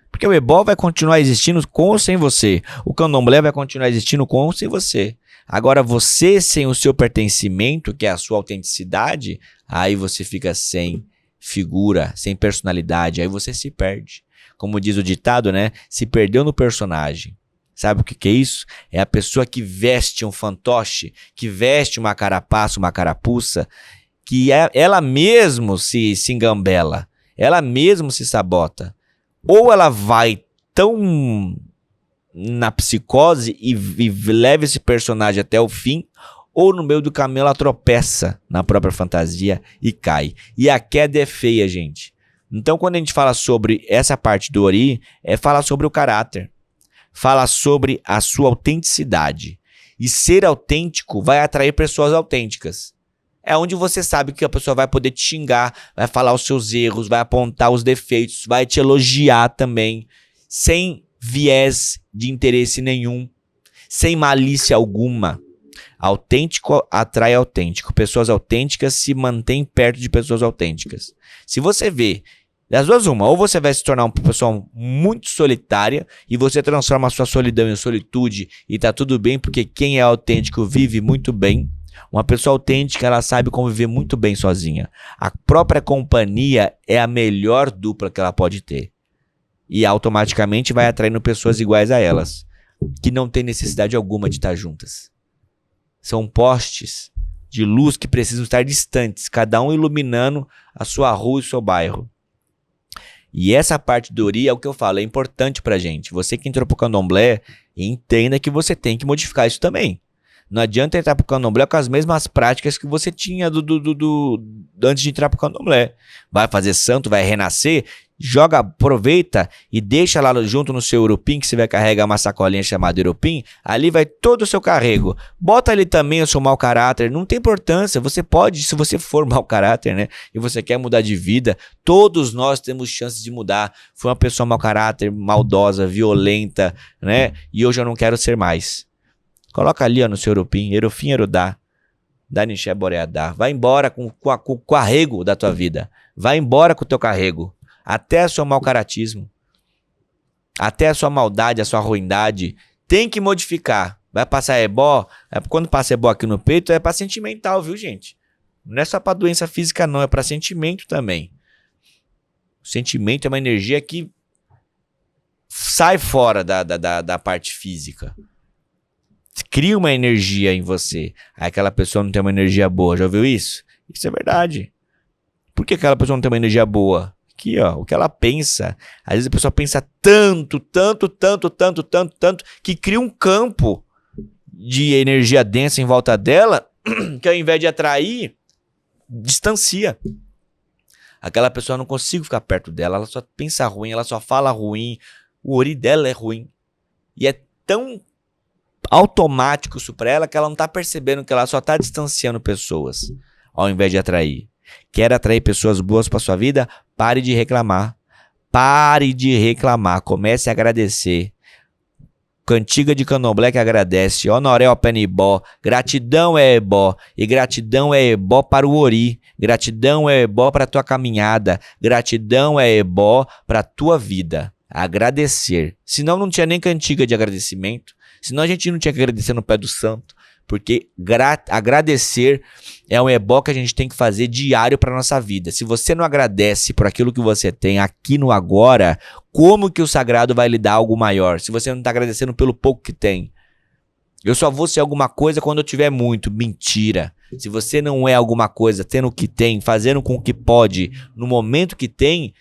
Porque o ebó vai continuar existindo com ou sem você. O candomblé vai continuar existindo com ou sem você. Agora você sem o seu pertencimento, que é a sua autenticidade, aí você fica sem figura, sem personalidade, aí você se perde. Como diz o ditado, né? Se perdeu no personagem. Sabe o que é isso? É a pessoa que veste um fantoche, que veste uma carapaça, uma carapuça, que ela mesmo se engambela, ela mesmo se sabota. Ou ela vai tão na psicose e leva esse personagem até o fim, ou no meio do caminho ela tropeça na própria fantasia e cai. E a queda é feia, gente. Então quando a gente fala sobre essa parte do Ori, é falar sobre o caráter. Fala sobre a sua autenticidade. E ser autêntico vai atrair pessoas autênticas. É onde você sabe que a pessoa vai poder te xingar, vai falar os seus erros, vai apontar os defeitos, vai te elogiar também, sem viés de interesse nenhum, sem malícia alguma. Autêntico atrai autêntico. Pessoas autênticas se mantêm perto de pessoas autênticas. Se você vê, das duas uma, ou você vai se tornar uma pessoa muito solitária e você transforma a sua solidão em solitude e tá tudo bem, porque quem é autêntico vive muito bem. Uma pessoa autêntica, ela sabe conviver muito bem sozinha. A própria companhia é a melhor dupla que ela pode ter. E automaticamente vai atraindo pessoas iguais a elas, que não tem necessidade alguma de estar juntas. São postes de luz que precisam estar distantes, cada um iluminando a sua rua e o seu bairro. E essa parte do Ori é o que eu falo, é importante pra gente. Você que entrou pro candomblé, entenda que você tem que modificar isso também. Não adianta entrar pro candomblé com as mesmas práticas que você tinha antes de entrar pro candomblé. Vai fazer santo, vai renascer, joga, aproveita e deixa lá junto no seu Urupim, que você vai carregar uma sacolinha chamada Urupim, ali vai todo o seu carrego. Bota ali também o seu mau caráter, não tem importância, você pode, se você for mau caráter, né, e você quer mudar de vida, todos nós temos chances de mudar. Foi uma pessoa mau caráter, maldosa, violenta, né, e hoje eu não quero ser mais. Coloca ali, ó, no seu Urupim, Erufim Erudá, Danixé Boreadá, vai embora com o carrego da tua vida, vai embora com o teu carrego. Até o seu mau caratismo, até a sua maldade, a sua ruindade, tem que modificar. Vai passar ebó, quando passa ebó aqui no peito é para sentimental, viu, gente? Não é só para doença física não, é para sentimento também. O sentimento é uma energia que sai fora da parte física. Cria uma energia em você. Aí aquela pessoa não tem uma energia boa, já ouviu isso? Isso é verdade. Por que aquela pessoa não tem uma energia boa? Aqui, ó, o que ela pensa. Às vezes a pessoa pensa tanto, que cria um campo de energia densa em volta dela, que ao invés de atrair, distancia. Aquela pessoa não consigo ficar perto dela, ela só pensa ruim, ela só fala ruim, o ori dela é ruim. E é tão automático isso pra ela que ela não tá percebendo que ela só tá distanciando pessoas, ao invés de atrair. Quer atrair pessoas boas para sua vida? Pare de reclamar. Pare de reclamar. Comece a agradecer. Cantiga de Candomblé que agradece. Honoré ao Penibó. Gratidão é ebó. E gratidão é ebó para o ori. Gratidão é ebó para a tua caminhada. Gratidão é ebó para a tua vida. Agradecer. Senão não tinha nem cantiga de agradecimento. Senão a gente não tinha que agradecer no pé do santo. Porque agradecer é um ebó que a gente tem que fazer diário para nossa vida. Se você não agradece por aquilo que você tem aqui no agora, como que o sagrado vai lhe dar algo maior? Se você não está agradecendo pelo pouco que tem. Eu só vou ser alguma coisa quando eu tiver muito. Mentira. Se você não é alguma coisa, tendo o que tem, fazendo com o que pode, no momento que tem,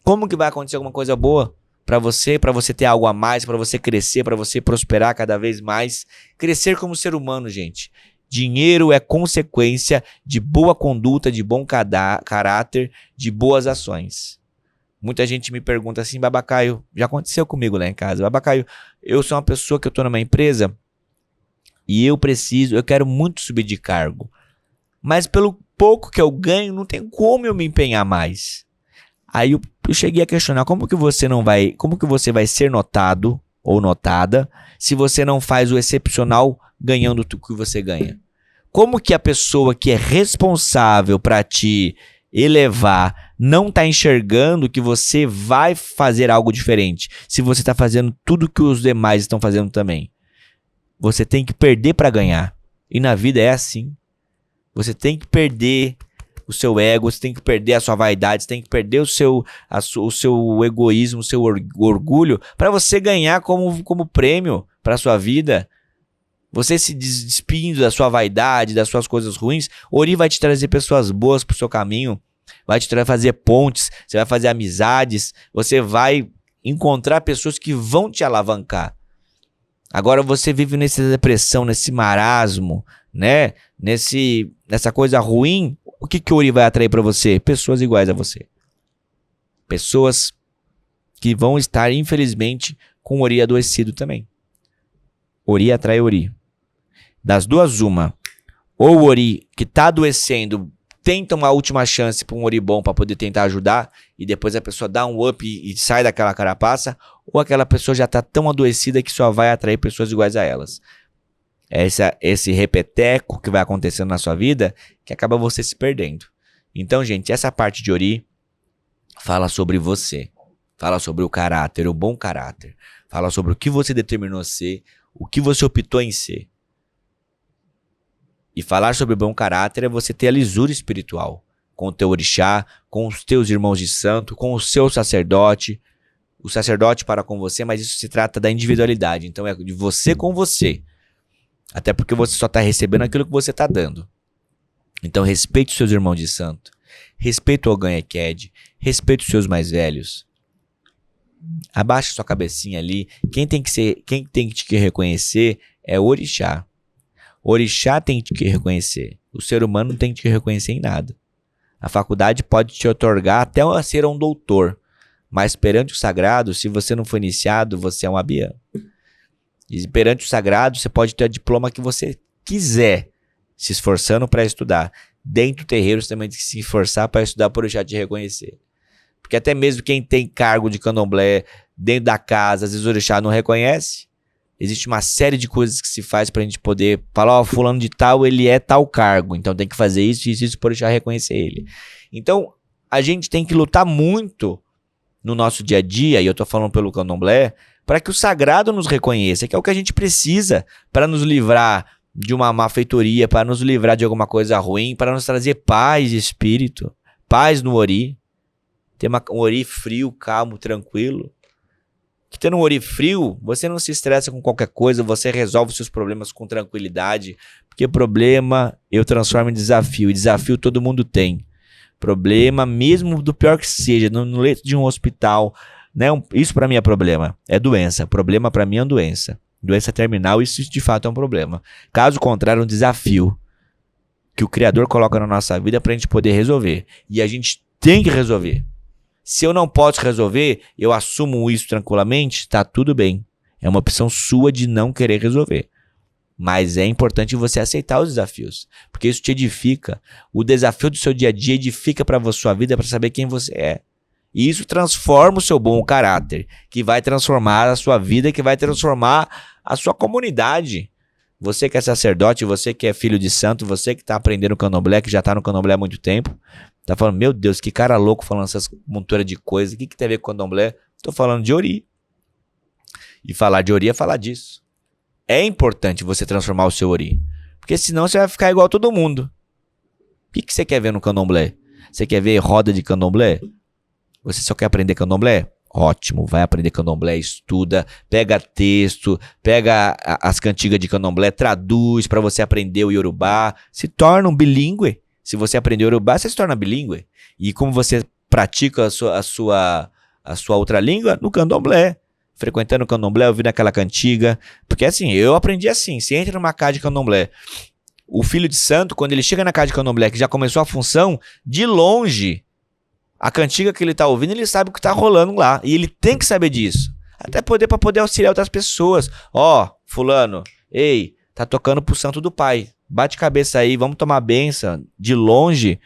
como que vai acontecer alguma coisa boa? Para você ter algo a mais, para você crescer, para você prosperar cada vez mais. Crescer como ser humano, gente. Dinheiro é consequência de boa conduta, de bom caráter, de boas ações. Muita gente me pergunta assim, Babacaio, já aconteceu comigo lá em casa. Babacaio, eu sou uma pessoa que eu tô numa empresa e eu quero muito subir de cargo. Mas pelo pouco que eu ganho, não tem como eu me empenhar mais. Aí eu cheguei a questionar como que você vai ser notado ou notada se você não faz o excepcional ganhando o que você ganha? Como que a pessoa que é responsável para te elevar não está enxergando que você vai fazer algo diferente se você está fazendo tudo que os demais estão fazendo também? Você tem que perder para ganhar. E na vida é assim. Você tem que perder o seu ego, você tem que perder a sua vaidade, você tem que perder o seu egoísmo, o seu orgulho para você ganhar como prêmio para sua vida. Você se despindo da sua vaidade, das suas coisas ruins, Ori vai te trazer pessoas boas pro seu caminho, vai te fazer pontes, você vai fazer amizades, você vai encontrar pessoas que vão te alavancar. Agora você vive nessa depressão, nesse marasmo, né? Nessa coisa ruim. O que o Ori vai atrair para você? Pessoas iguais a você. Pessoas que vão estar, infelizmente, com o Ori adoecido também. Ori atrai Ori. Das duas, uma. Ou o Ori que está adoecendo tenta uma última chance para um Ori bom para poder tentar ajudar e depois a pessoa dá um up e sai daquela carapaça, ou aquela pessoa já está tão adoecida que só vai atrair pessoas iguais a elas. Esse repeteco que vai acontecendo na sua vida que acaba você se perdendo. Então, gente, essa parte de Ori fala sobre você. Fala sobre o caráter, o bom caráter. Fala sobre o que você determinou ser, o que você optou em ser. E falar sobre bom caráter é você ter a lisura espiritual com o teu orixá, com os teus irmãos de santo, com o seu sacerdote. O sacerdote para com você, mas isso se trata da individualidade. Então é de você com você. Até porque você só está recebendo aquilo que você está dando. Então respeite os seus irmãos de santo. Respeite o Oganheked. Respeite os seus mais velhos. Abaixa sua cabecinha ali. Quem tem que te reconhecer é o orixá. O orixá tem que te reconhecer. O ser humano não tem que te reconhecer em nada. A faculdade pode te otorgar até ser um doutor. Mas perante o sagrado, se você não for iniciado, você é um abiã. E perante o sagrado, você pode ter o diploma que você quiser, se esforçando para estudar. Dentro do terreiro, você também tem que se esforçar para estudar por já te reconhecer. Porque até mesmo quem tem cargo de candomblé dentro da casa, às vezes o orixá não reconhece. Existe uma série de coisas que se faz pra gente poder falar, fulano de tal, ele é tal cargo, então tem que fazer isso e isso para já reconhecer ele. Então, a gente tem que lutar muito no nosso dia a dia, e eu tô falando pelo candomblé, para que o sagrado nos reconheça, que é o que a gente precisa para nos livrar de uma má-feitoria, para nos livrar de alguma coisa ruim, para nos trazer paz de espírito, paz no ori. Ter um ori frio, calmo, tranquilo. Que tendo um ori frio, você não se estressa com qualquer coisa, você resolve seus problemas com tranquilidade, porque problema eu transformo em desafio, e desafio todo mundo tem. Problema, mesmo do pior que seja, no leito de um hospital, né? Isso pra mim é problema, é doença. Problema pra mim é doença. Doença terminal, isso de fato é um problema. Caso contrário, é um desafio que o Criador coloca na nossa vida pra gente poder resolver. E a gente tem que resolver. Se eu não posso resolver, eu assumo isso tranquilamente, tá tudo bem. É uma opção sua de não querer resolver. Mas é importante você aceitar os desafios, porque isso te edifica. O desafio do seu dia a dia edifica para a sua vida, para saber quem você é. E isso transforma o seu bom caráter, que vai transformar a sua vida, que vai transformar a sua comunidade. Você que é sacerdote, você que é filho de santo, você que está aprendendo candomblé, que já está no candomblé há muito tempo, tá falando, meu Deus, que cara louco falando essas monturas de coisa. O que tem a ver com candomblé? Tô falando de ori. E falar de ori é falar disso. É importante você transformar o seu ori. Porque senão você vai ficar igual todo mundo. O que você quer ver no candomblé? Você quer ver roda de candomblé? Você só quer aprender candomblé? Ótimo, vai aprender candomblé, estuda, pega texto, pega as cantigas de candomblé, traduz para você aprender o iorubá, se torna um bilíngue. Se você aprender iorubá, você se torna bilíngue. E como você pratica a sua outra língua? No candomblé. Frequentando o candomblé, ouvindo aquela cantiga. Porque assim, eu aprendi assim, você entra numa casa de candomblé, o filho de santo, quando ele chega na casa de candomblé, que já começou a função, de longe, a cantiga que ele tá ouvindo, ele sabe o que tá rolando lá. E ele tem que saber disso. Até para poder auxiliar outras pessoas. Ó, fulano, ei, tá tocando pro santo do pai. Bate cabeça aí, vamos tomar benção. De longe,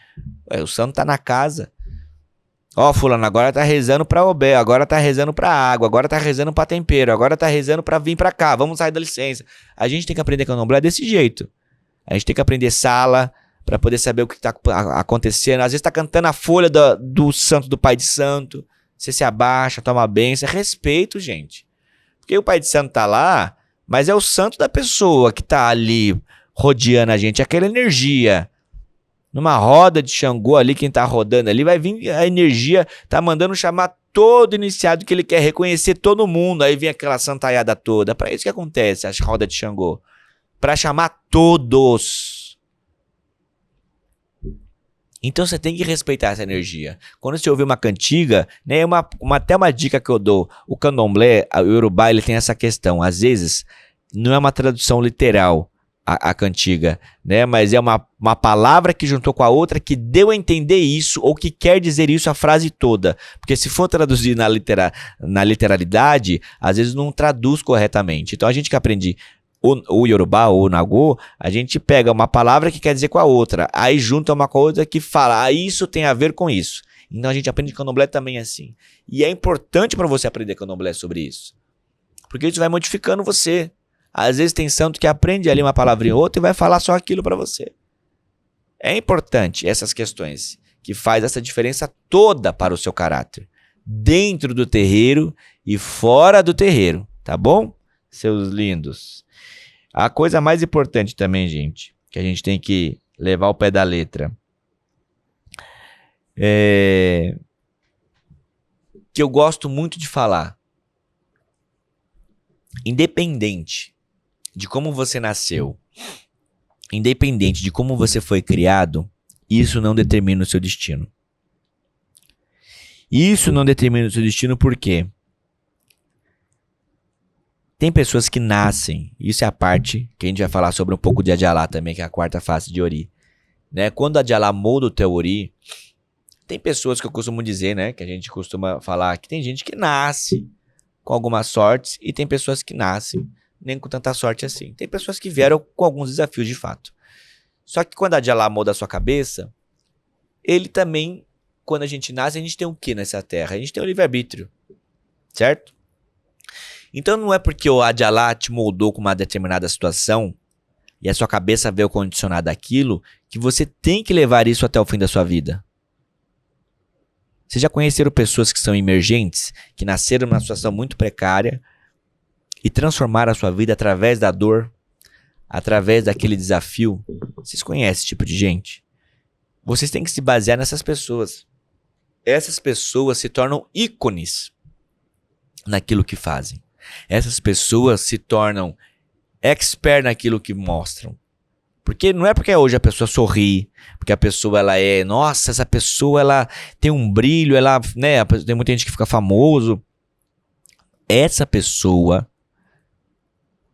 o santo tá na casa. Ó, fulano, agora tá rezando pra obé, agora tá rezando pra água, agora tá rezando pra tempero, agora tá rezando pra vir pra cá, vamos sair da licença. A gente tem que aprender candomblé desse jeito. A gente tem que aprender sala pra poder saber o que tá acontecendo. Às vezes tá cantando a folha do santo do pai de santo. Você se abaixa, toma benção. É respeito, gente. Porque o pai de santo tá lá, mas é o santo da pessoa que tá ali rodeando a gente, aquela energia. Numa roda de Xangô ali, quem tá rodando ali, vai vir a energia, tá mandando chamar todo iniciado que ele quer reconhecer todo mundo. Aí vem aquela santaiada toda. Pra isso que acontece, as rodas de Xangô. Pra chamar todos. Então você tem que respeitar essa energia. Quando você ouvir uma cantiga, né, até uma dica que eu dou, o candomblé, o iorubá, ele tem essa questão. Às vezes, não é uma tradução literal, a cantiga, né? Mas é uma palavra que juntou com a outra que deu a entender isso ou que quer dizer isso a frase toda. Porque se for traduzir na literalidade, às vezes não traduz corretamente. Então a gente que aprende o iorubá ou o nagô, a gente pega uma palavra que quer dizer com a outra, aí junta uma coisa que fala, isso tem a ver com isso. Então a gente aprende candomblé também assim. E é importante para você aprender candomblé sobre isso. Porque isso vai modificando você. Às vezes tem santo que aprende ali uma palavrinha ou outra e vai falar só aquilo para você. É importante essas questões que faz essa diferença toda para o seu caráter. Dentro do terreiro e fora do terreiro, tá bom? Seus lindos. A coisa mais importante também, gente, que a gente tem que levar ao pé da letra, que eu gosto muito de falar. Independente de como você nasceu, independente de como você foi criado, isso não determina o seu destino. Isso não determina o seu destino por quê? Tem pessoas que nascem, isso é a parte que a gente vai falar sobre um pouco de Adjalá também, que é a quarta face de Ori. Né? Quando Adjalá molda o teu Ori, Tem pessoas que eu costumo dizer, né, que a gente costuma falar que tem gente que nasce com algumas sortes e tem pessoas que nascem nem com tanta sorte assim. Tem pessoas que vieram com alguns desafios de fato. Só que quando a Adjalá molda a sua cabeça, ele também, quando a gente nasce, a gente tem o que nessa terra? A gente tem o livre-arbítrio, certo? Então não é porque o Adjalá te moldou com uma determinada situação e a sua cabeça veio condicionada àquilo que você tem que levar isso até o fim da sua vida. Vocês já conheceram pessoas que são emergentes, que nasceram numa situação muito precária e transformaram a sua vida através da dor, através daquele desafio? Vocês conhecem esse tipo de gente? Vocês têm que se basear nessas pessoas. Essas pessoas se tornam ícones naquilo que fazem. Essas pessoas se tornam expert naquilo que mostram. Porque não é porque hoje a pessoa sorri, porque a pessoa ela é, nossa, essa pessoa ela tem um brilho, ela, né, tem muita gente que fica famoso. Essa pessoa,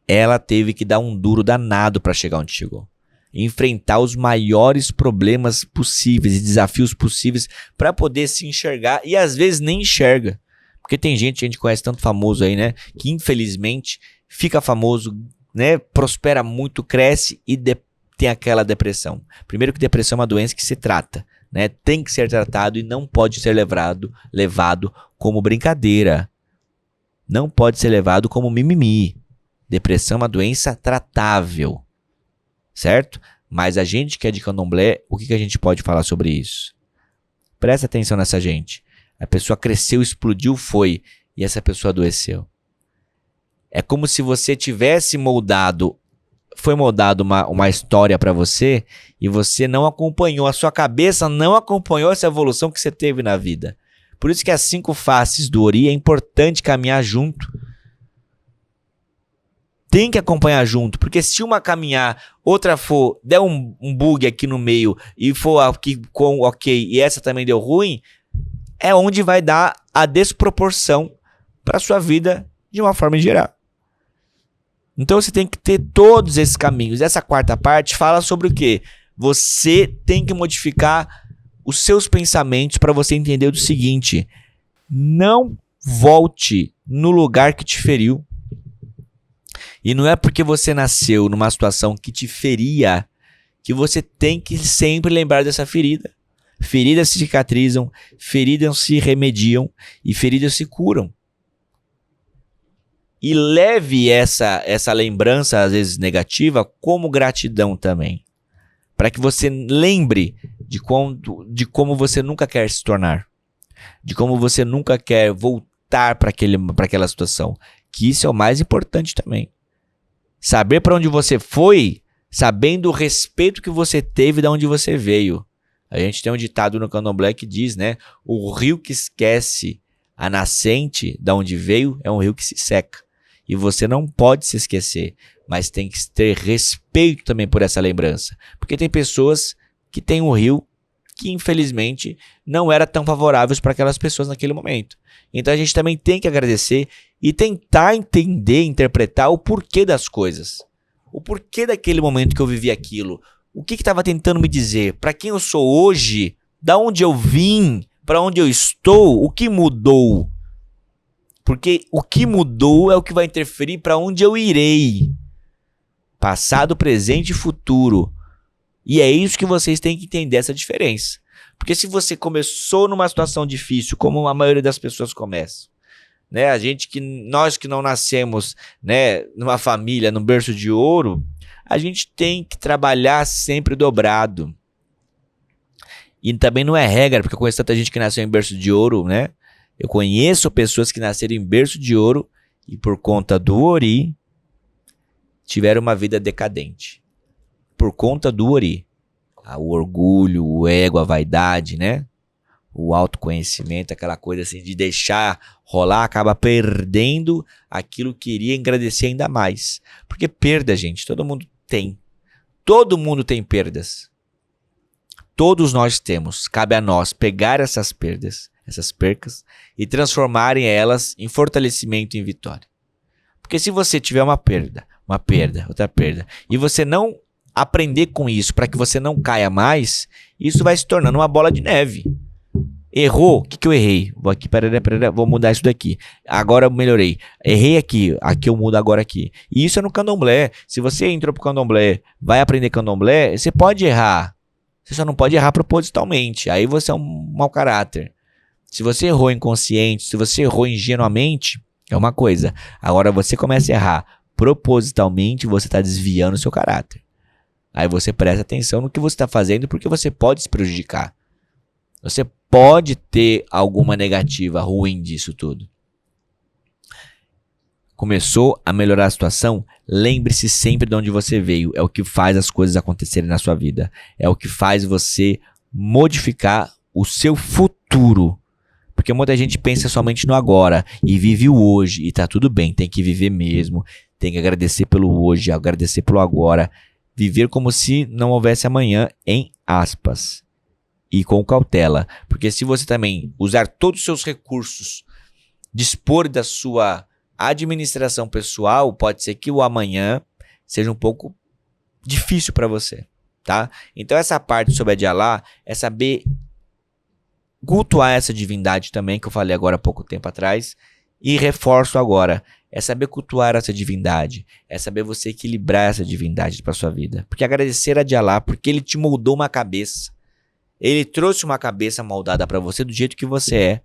ela teve que dar um duro danado para chegar onde chegou. Enfrentar os maiores problemas possíveis e desafios possíveis para poder se enxergar e às vezes nem enxerga. Porque tem gente que a gente conhece tanto famoso aí, né, que infelizmente fica famoso, né, prospera muito, cresce e tem aquela depressão. Primeiro que depressão é uma doença que se trata, né, tem que ser tratado e não pode ser levado como brincadeira. Não pode ser levado como mimimi. Depressão é uma doença tratável, certo? Mas a gente que é de candomblé, o que a gente pode falar sobre isso? Presta atenção nessa gente. A pessoa cresceu, explodiu, foi, e essa pessoa adoeceu. É como se você tivesse moldado, foi moldado uma história para você e você não acompanhou, a sua cabeça não acompanhou essa evolução que você teve na vida. Por isso que as 5 faces do Ori é importante caminhar junto. Tem que acompanhar junto, porque se uma caminhar, outra for, der um bug aqui no meio e for aqui com ok e essa também deu ruim, é onde vai dar a desproporção para a sua vida de uma forma geral. Então você tem que ter todos esses caminhos. Essa quarta parte fala sobre o quê? Você tem que modificar os seus pensamentos para você entender o seguinte: não volte no lugar que te feriu. E não é porque você nasceu numa situação que te feria que você tem que sempre lembrar dessa ferida. Feridas se cicatrizam, feridas se remediam e feridas se curam. E leve essa lembrança, às vezes negativa, como gratidão também. Para que você lembre de como você nunca quer se tornar. De como você nunca quer voltar para aquela situação. Que isso é o mais importante também. Saber para onde você foi, sabendo o respeito que você teve de onde você veio. A gente tem um ditado no candomblé que diz, né? O rio que esquece a nascente de onde veio é um rio que se seca. E você não pode se esquecer, mas tem que ter respeito também por essa lembrança. Porque tem pessoas que têm um rio que infelizmente não era tão favorável para aquelas pessoas naquele momento. Então a gente também tem que agradecer e tentar entender, interpretar o porquê das coisas. O porquê daquele momento que eu vivi aquilo. O que estava tentando me dizer? Para quem eu sou hoje? Da onde eu vim? Para onde eu estou? O que mudou? Porque o que mudou é o que vai interferir para onde eu irei. Passado, presente e futuro. E é isso que vocês têm que entender, essa diferença. Porque se você começou numa situação difícil, como a maioria das pessoas começam, né? Nós que não nascemos, né, numa família, num berço de ouro, a gente tem que trabalhar sempre dobrado. E também não é regra, porque eu conheço tanta gente que nasceu em berço de ouro, né? Eu conheço pessoas que nasceram em berço de ouro e por conta do Ori tiveram uma vida decadente. Por conta do Ori. O orgulho, o ego, a vaidade, né? O autoconhecimento, aquela coisa assim de deixar rolar, acaba perdendo aquilo que iria engrandecer ainda mais. Porque perda, gente, todo mundo tem. Todo mundo tem perdas. Todos nós temos. Cabe a nós pegar essas perdas, essas percas, e transformarem elas em fortalecimento e em vitória. Porque se você tiver uma perda, outra perda, e você não aprender com isso para que você não caia mais, isso vai se tornando uma bola de neve. Errou, o que eu errei? Vou aqui, pera, vou mudar isso daqui. Agora eu melhorei. Errei aqui eu mudo agora aqui. E isso é no candomblé. Se você entrou pro candomblé, vai aprender candomblé, você pode errar. Você só não pode errar propositalmente. Aí você é um mau caráter. Se você errou inconsciente, se você errou ingenuamente, é uma coisa. Agora você começa a errar propositalmente, você está desviando o seu caráter. Aí você presta atenção no que você está fazendo, porque você pode se prejudicar. Você pode ter alguma negativa ruim disso tudo. Começou a melhorar a situação? Lembre-se sempre de onde você veio. É o que faz as coisas acontecerem na sua vida. É o que faz você modificar o seu futuro. Porque muita gente pensa somente no agora e vive o hoje. E tá tudo bem, tem que viver mesmo. Tem que agradecer pelo hoje, agradecer pelo agora. Viver como se não houvesse amanhã, em aspas. E com cautela. Porque se você também usar todos os seus recursos, dispor da sua administração pessoal, pode ser que o amanhã seja um pouco difícil para você, tá? Então essa parte sobre a de Alá é saber cultuar essa divindade também, que eu falei agora há pouco tempo atrás, e reforço agora, é saber cultuar essa divindade, é saber você equilibrar essa divindade para sua vida. Porque agradecer a de Alá, porque ele te moldou uma cabeça. Ele trouxe uma cabeça moldada para você do jeito que você é.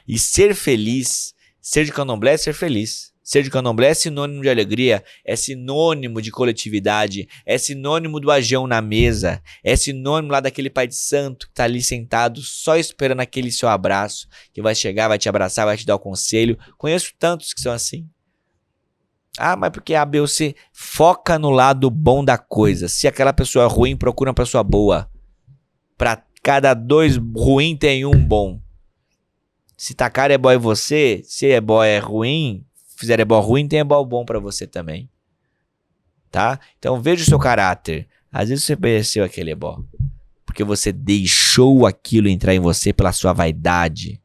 E ser feliz, ser de candomblé é ser feliz. Ser de candomblé é sinônimo de alegria, é sinônimo de coletividade, é sinônimo do ajão na mesa, é sinônimo lá daquele pai de santo que tá ali sentado só esperando aquele seu abraço, que vai chegar, vai te abraçar, vai te dar o conselho. Conheço tantos que são assim. Ah, mas porque A, B ou C? Foca no lado bom da coisa. Se aquela pessoa é ruim, procura uma pessoa boa. Pra cada 2 ruim tem um bom. Se tacar é bom é você, se é bom é ruim, fizer ebó ruim, tem ebó bom pra você também. Tá? Então veja o seu caráter. Às vezes você mereceu aquele ebó. Porque você deixou aquilo entrar em você pela sua vaidade.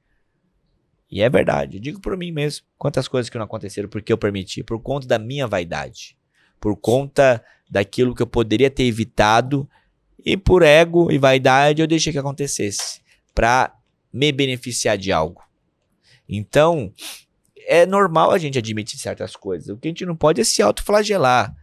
E é verdade. Eu digo por mim mesmo. Quantas coisas que não aconteceram porque eu permiti. Por conta da minha vaidade. Por conta daquilo que eu poderia ter evitado. E por ego e vaidade eu deixei que acontecesse. Pra me beneficiar de algo. Então, é normal a gente admitir certas coisas. O que a gente não pode é se autoflagelar.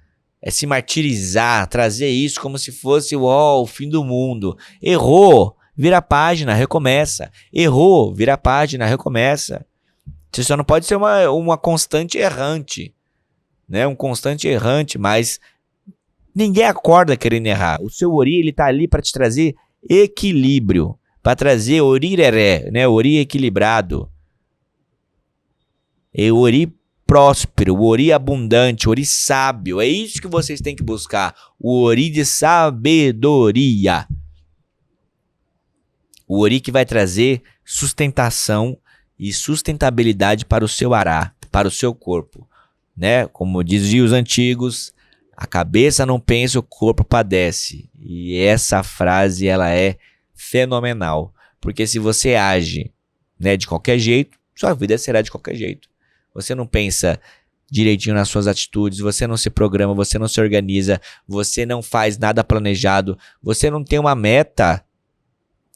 É se martirizar, trazer isso como se fosse o fim do mundo. Errou, vira a página, recomeça. Errou, vira a página, recomeça. Você só não pode ser uma constante errante. Né? Um constante errante, mas ninguém acorda querendo errar. O seu ori, ele tá ali para te trazer equilíbrio. Para trazer orireré, né? Ori equilibrado. E ori próspero, o ori abundante, o ori sábio. É isso que vocês têm que buscar. O ori de sabedoria. O ori que vai trazer sustentação e sustentabilidade para o seu ará, para o seu corpo. Né? Como diziam os antigos, a cabeça não pensa, o corpo padece. E essa frase ela é fenomenal. Porque se você age, né, de qualquer jeito, sua vida será de qualquer jeito. Você não pensa direitinho nas suas atitudes, você não se programa, você não se organiza, você não faz nada planejado, você não tem uma meta.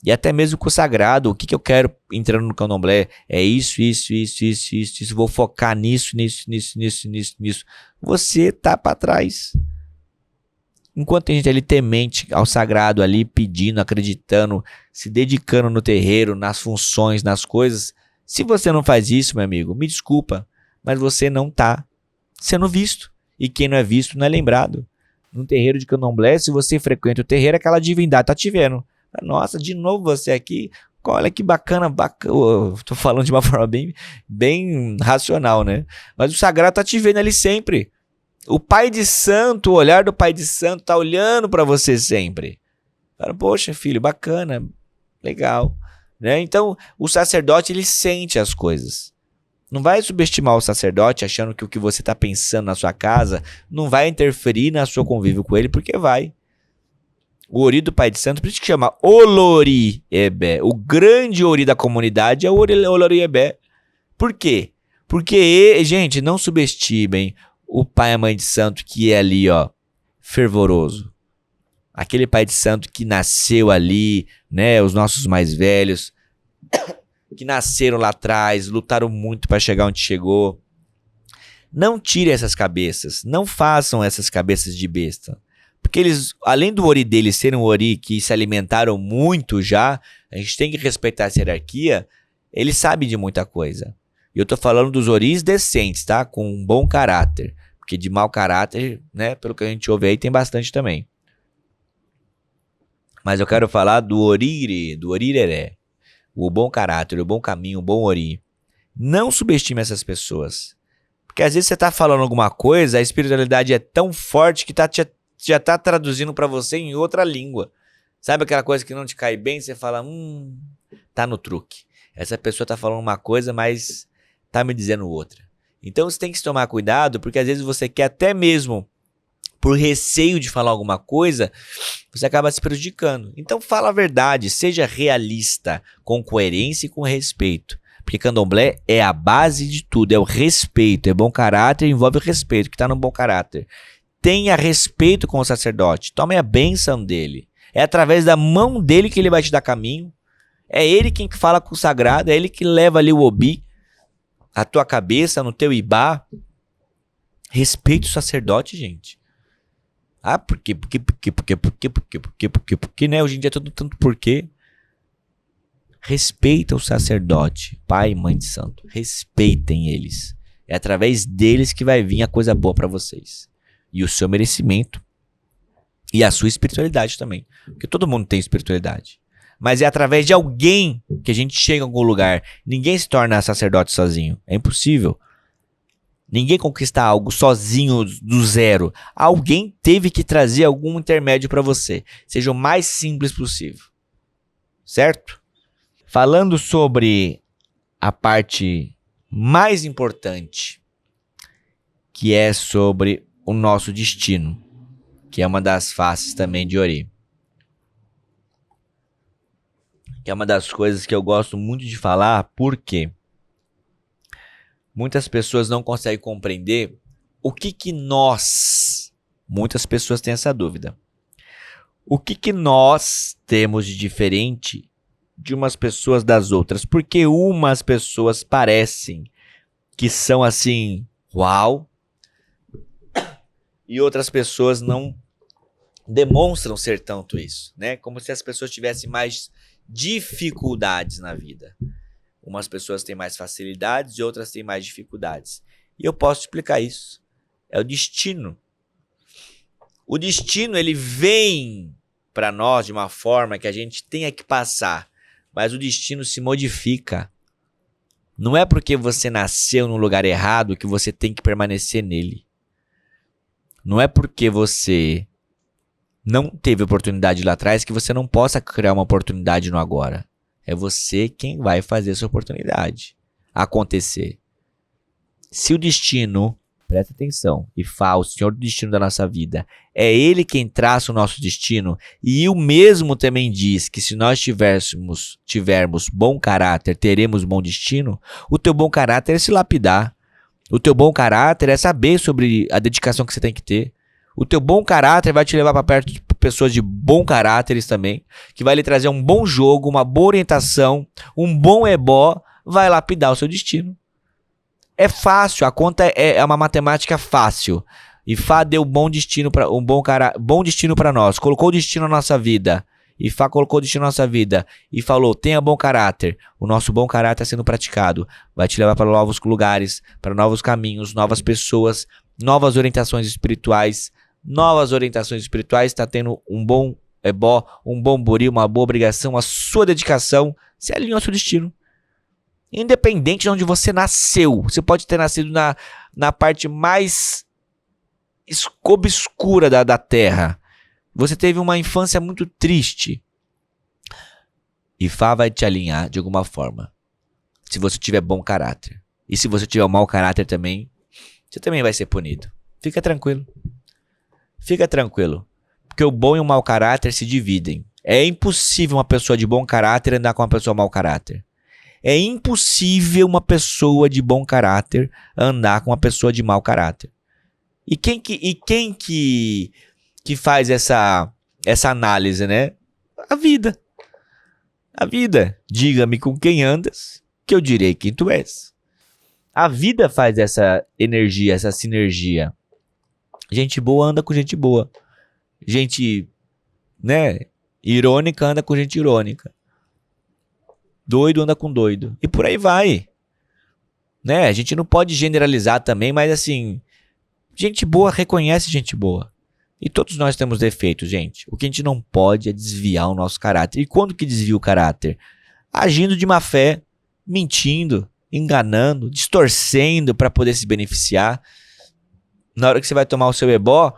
E até mesmo com o sagrado, o que eu quero entrando no candomblé? É isso, vou focar nisso. Você tá para trás. Enquanto tem gente ali temente ao sagrado ali, pedindo, acreditando, se dedicando no terreiro, nas funções, nas coisas. Se você não faz isso, meu amigo, me desculpa, mas você não tá sendo visto. E quem não é visto não é lembrado. No terreiro de candomblé, se você frequenta o terreiro, aquela divindade tá te vendo. Nossa, de novo você aqui. Olha que bacana. Tô falando de uma forma bem racional, né? Mas o sagrado tá te vendo ali sempre. O pai de santo, o olhar do pai de santo tá olhando para você sempre. Fala, poxa, filho, bacana, legal. Né? Então, o sacerdote, ele sente as coisas. Não vai subestimar o sacerdote achando que o que você está pensando na sua casa não vai interferir na sua convívio com ele, porque vai. O ori do pai de santo, por isso que chama Olori Ebé. O grande ori da comunidade é o Olori Ebé. Por quê? Porque, gente, não subestimem o pai e a mãe de santo que é ali, ó, fervoroso. Aquele pai de santo que nasceu ali, né, os nossos mais velhos, que nasceram lá atrás, lutaram muito para chegar onde chegou. Não tire essas cabeças, não façam essas cabeças de besta. Porque eles, além do ori deles serem um ori que se alimentaram muito já, a gente tem que respeitar essa hierarquia, eles sabem de muita coisa. E eu tô falando dos oris decentes, tá? Com um bom caráter. Porque de mau caráter, né, pelo que a gente ouve aí, tem bastante também. Mas eu quero falar do orire, do orireré. O bom caráter, o bom caminho, o bom ori. Não subestime essas pessoas. Porque às vezes você tá falando alguma coisa, a espiritualidade é tão forte que já tá traduzindo pra você em outra língua. Sabe aquela coisa que não te cai bem? Você fala, tá no truque. Essa pessoa tá falando uma coisa, mas tá me dizendo outra. Então você tem que tomar cuidado, porque às vezes você quer até mesmo, por receio de falar alguma coisa, você acaba se prejudicando. Então fala a verdade, seja realista, com coerência e com respeito. Porque candomblé é a base de tudo, é o respeito, é bom caráter, envolve o respeito, que está no bom caráter. Tenha respeito com o sacerdote, tome a bênção dele. É através da mão dele que ele vai te dar caminho. É ele quem fala com o sagrado, é ele que leva ali o obi, a tua cabeça, no teu ibá. Respeite o sacerdote, gente. Ah, por quê, né? Hoje em dia é tudo tanto porquê. Respeita o sacerdote, pai e mãe de santo. Respeitem eles. É através deles que vai vir a coisa boa para vocês. E o seu merecimento. E a sua espiritualidade também. Porque todo mundo tem espiritualidade. Mas é através de alguém que a gente chega em algum lugar. Ninguém se torna sacerdote sozinho. É impossível. Ninguém conquista algo sozinho do zero. Alguém teve que trazer algum intermédio para você. Seja o mais simples possível. Certo? Falando sobre a parte mais importante, que é sobre o nosso destino, que é uma das faces também de Ori. Que é uma das coisas que eu gosto muito de falar, porque muitas pessoas não conseguem compreender o que nós, muitas pessoas têm essa dúvida, o que nós temos de diferente de umas pessoas das outras, porque umas pessoas parecem que são assim, uau, e outras pessoas não demonstram ser tanto isso, né? Como se as pessoas tivessem mais dificuldades na vida. Umas pessoas têm mais facilidades e outras têm mais dificuldades. E eu posso explicar isso. É o destino. O destino, ele vem para nós de uma forma que a gente tenha que passar. Mas o destino se modifica. Não é porque você nasceu no lugar errado que você tem que permanecer nele. Não é porque você não teve oportunidade lá atrás que você não possa criar uma oportunidade no agora. É você quem vai fazer essa oportunidade acontecer. Se o destino, presta atenção, e fala, o Senhor do destino da nossa vida, é Ele quem traça o nosso destino, e o mesmo também diz que se nós tivermos bom caráter, teremos bom destino. O teu bom caráter é se lapidar. O teu bom caráter é saber sobre a dedicação que você tem que ter. O teu bom caráter vai te levar para perto de pessoas de bom caráteres também, que vai lhe trazer um bom jogo, uma boa orientação, um bom ebó, vai lapidar o seu destino. É fácil, a conta é uma matemática fácil. Ifá deu bom destino para bom destino para nós, colocou o destino na nossa vida. Ifá colocou o destino na nossa vida e falou: tenha bom caráter. O nosso bom caráter sendo praticado vai te levar para novos lugares, para novos caminhos, novas pessoas, novas orientações espirituais. Novas orientações espirituais, está tendo um bom ebó, um bom buri, uma boa obrigação, a sua dedicação se alinha ao seu destino. Independente de onde você nasceu, você pode ter nascido na parte mais obscura da terra. Você teve uma infância muito triste. Ifá vai te alinhar de alguma forma, se você tiver bom caráter. E se você tiver um mau caráter também, você também vai ser punido. Fica tranquilo. Fica tranquilo, porque o bom e o mau caráter se dividem. É impossível uma pessoa de bom caráter andar com uma pessoa mau caráter. É impossível uma pessoa de bom caráter andar com uma pessoa de mau caráter. E quem que faz essa análise, né? A vida. A vida, diga-me com quem andas, que eu direi quem tu és. A vida faz essa energia, essa sinergia. Gente boa anda com gente boa. Gente, né, irônica anda com gente irônica. Doido anda com doido. E por aí vai. Né? A gente não pode generalizar também, mas assim, gente boa reconhece gente boa. E todos nós temos defeitos, gente. O que a gente não pode é desviar o nosso caráter. E quando que desvia o caráter? Agindo de má fé, mentindo, enganando, distorcendo para poder se beneficiar. Na hora que você vai tomar o seu ebó,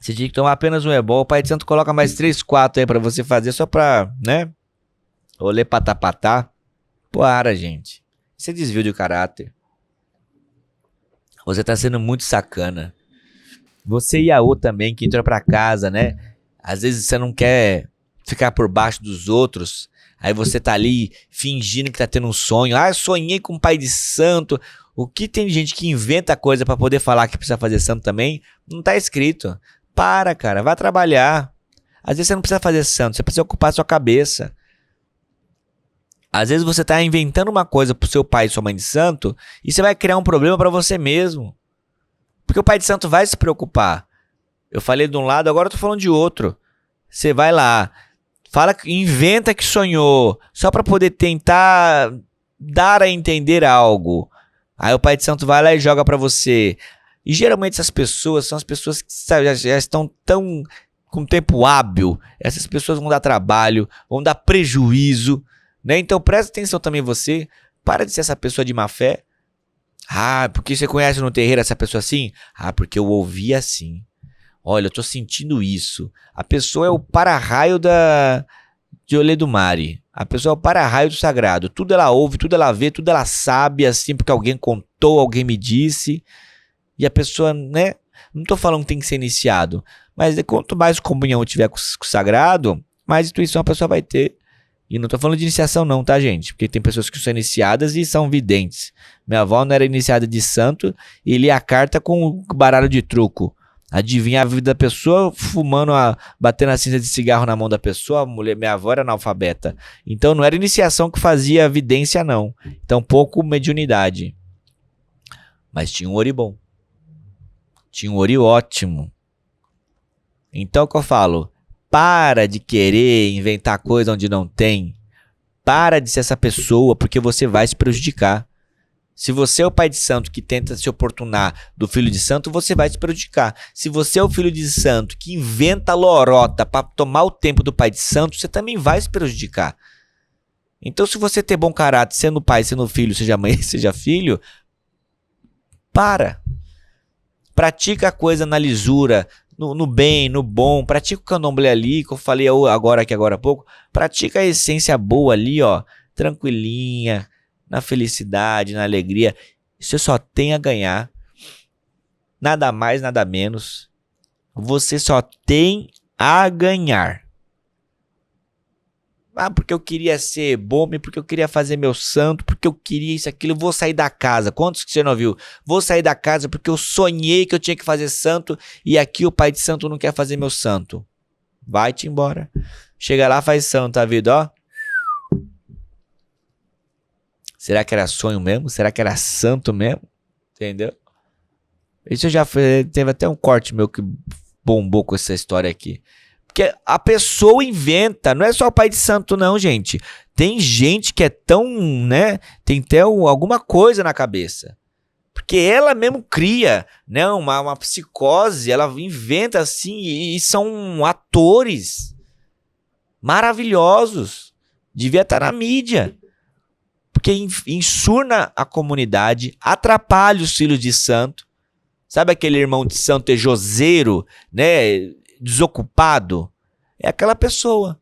você tinha que tomar apenas um ebó. O Pai de Santo coloca mais 3, 4 aí para você fazer só pra, né? Olê patapatá. Para, gente. Isso é desvio de caráter. Você tá sendo muito sacana. Você e a outra também, que entra pra casa, né? Às vezes você não quer ficar por baixo dos outros. Aí você tá ali fingindo que tá tendo um sonho. Ah, eu sonhei com o Pai de Santo. O que tem gente que inventa coisa pra poder falar que precisa fazer santo também, não tá escrito. Para, cara, vai trabalhar. Às vezes você não precisa fazer santo, você precisa ocupar a sua cabeça. Às vezes você tá inventando uma coisa pro seu pai e sua mãe de santo e você vai criar um problema pra você mesmo. Porque o Pai de Santo vai se preocupar. Eu falei de um lado, agora eu tô falando de outro. Você vai lá, fala, inventa que sonhou, só pra poder tentar dar a entender algo. Aí o Pai de Santo vai lá e joga pra você. E geralmente essas pessoas são as pessoas que sabe, já estão tão com tempo hábil. Essas pessoas vão dar trabalho, vão dar prejuízo, né? Então presta atenção também você. Para de ser essa pessoa de má fé. Ah, porque você conhece no terreiro essa pessoa assim? Ah, porque eu ouvi assim. Olha, eu tô sentindo isso. A pessoa é o para-raio de Oledumare. A pessoa é o para-raio do sagrado. Tudo ela ouve, tudo ela vê, tudo ela sabe, assim, porque alguém contou, alguém me disse. E a pessoa, né? Não tô falando que tem que ser iniciado. Mas quanto mais comunhão tiver com o sagrado, mais intuição a pessoa vai ter. E não tô falando de iniciação não, tá, gente? Porque tem pessoas que são iniciadas e são videntes. Minha avó não era iniciada de santo e lia a carta com baralho de truco. Adivinha a vida da pessoa fumando, batendo a cinza de cigarro na mão da pessoa. Minha avó era analfabeta. Então não era iniciação que fazia vidência, não. Então pouco mediunidade. Mas tinha um ori bom. Tinha um ori ótimo. Então o que eu falo? Para de querer inventar coisa onde não tem. Para de ser essa pessoa, porque você vai se prejudicar. Se você é o pai de santo que tenta se oportunar do filho de santo, você vai se prejudicar. Se você é o filho de santo que inventa lorota para tomar o tempo do pai de santo, você também vai se prejudicar. Então, se você ter bom caráter, sendo pai, sendo filho, seja mãe, seja filho, pratica a coisa na lisura, no bem, no bom. Pratica o candomblé ali, que eu falei agora há pouco. Pratica a essência boa ali, ó, tranquilinha, na felicidade, na alegria. Você só tem a ganhar. Nada mais, nada menos. Você só tem a ganhar. Ah, porque eu queria ser bom, porque eu queria fazer meu santo, porque eu queria isso, aquilo, eu vou sair da casa. Quantos que você não viu? Vou sair da casa porque eu sonhei que eu tinha que fazer santo e aqui o pai de santo não quer fazer meu santo. Vai-te embora. Chega lá, faz santo, a vida, ó. Será que era sonho mesmo? Será que era santo mesmo? Entendeu? Isso já foi, teve até um corte meu que bombou com essa história aqui. Porque a pessoa inventa, não é só o pai de santo não, gente. Tem gente que é tão, né, tem até alguma coisa na cabeça. Porque ela mesmo cria, né, uma psicose, ela inventa assim e são atores maravilhosos. Devia estar na mídia. Porque ensurna a comunidade, atrapalha os filhos de santo. Sabe aquele irmão de santo tejoseiro, né, desocupado? É aquela pessoa.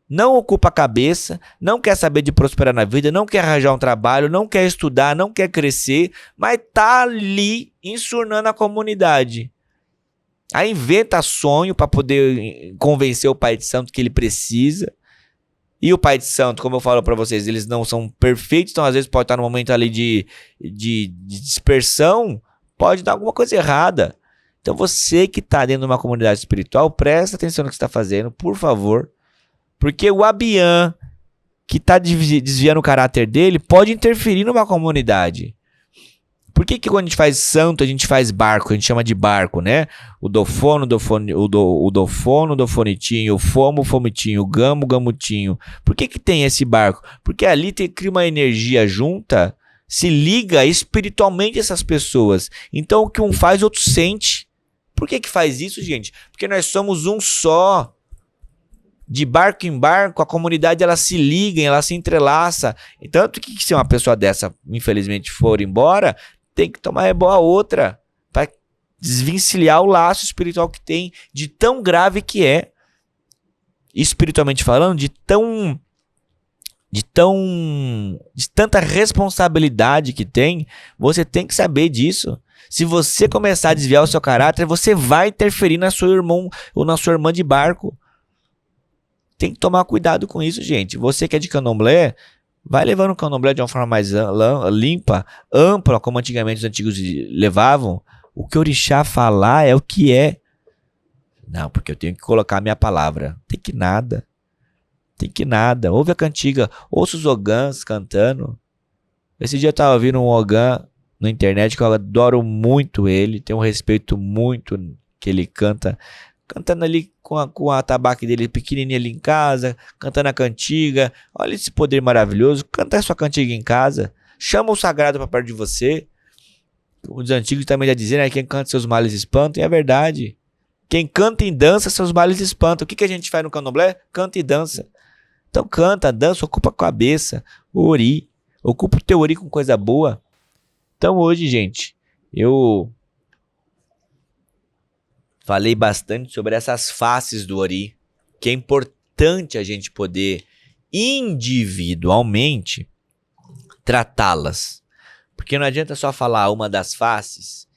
Não ocupa a cabeça, não quer saber de prosperar na vida, não quer arranjar um trabalho, não quer estudar, não quer crescer, mas tá ali ensurnando a comunidade. Aí inventa sonho para poder convencer o pai de santo que ele precisa. E o pai de santo, como eu falo para vocês, eles não são perfeitos, então às vezes pode estar num momento ali de dispersão, pode dar alguma coisa errada. Então você que está dentro de uma comunidade espiritual, presta atenção no que você está fazendo, por favor. Porque o Abian, que tá desviando o caráter dele, pode interferir numa comunidade. Por que quando a gente faz santo, a gente faz barco? A gente chama de barco, né? O dofono, o dofonitinho, o fomo, fomitinho, o gamo, gamutinho. Por que tem esse barco? Porque ali cria uma energia junta, se liga espiritualmente essas pessoas. Então o que um faz, o outro sente. Por que faz isso, gente? Porque nós somos um só. De barco em barco, a comunidade ela se liga, ela se entrelaça. E tanto que se uma pessoa dessa, infelizmente, for embora, tem que tomar a outra para desvencilhar o laço espiritual que tem, de tão grave que é, espiritualmente falando, de tanta responsabilidade que tem. Você tem que saber disso. Se você começar a desviar o seu caráter, você vai interferir na sua irmão ou na sua irmã de barco. Tem que tomar cuidado com isso, gente. Você que é de candomblé, vai levando o candomblé de uma forma mais limpa, ampla, como antigamente os antigos levavam. O que o orixá falar é o que é. Não, porque eu tenho que colocar a minha palavra. Tem que nada. Ouve a cantiga, ouça os ogãs cantando. Esse dia eu estava ouvindo um ogã na internet que eu adoro muito ele, tenho um respeito muito que ele canta. Cantando ali com a tabaque dele pequenininha ali em casa, cantando a cantiga. Olha esse poder maravilhoso. Canta a sua cantiga em casa. Chama o sagrado para perto de você. Os antigos também já diziam, né? Quem canta seus males espanta. E é verdade. Quem canta e dança, seus males espantam. O que a gente faz no candomblé? Canta e dança. Então canta, dança, ocupa a cabeça. O ori. Ocupa o teu ori com coisa boa. Então hoje, gente, eu falei bastante sobre essas faces do ori, que é importante a gente poder individualmente tratá-las. Porque não adianta só falar uma das faces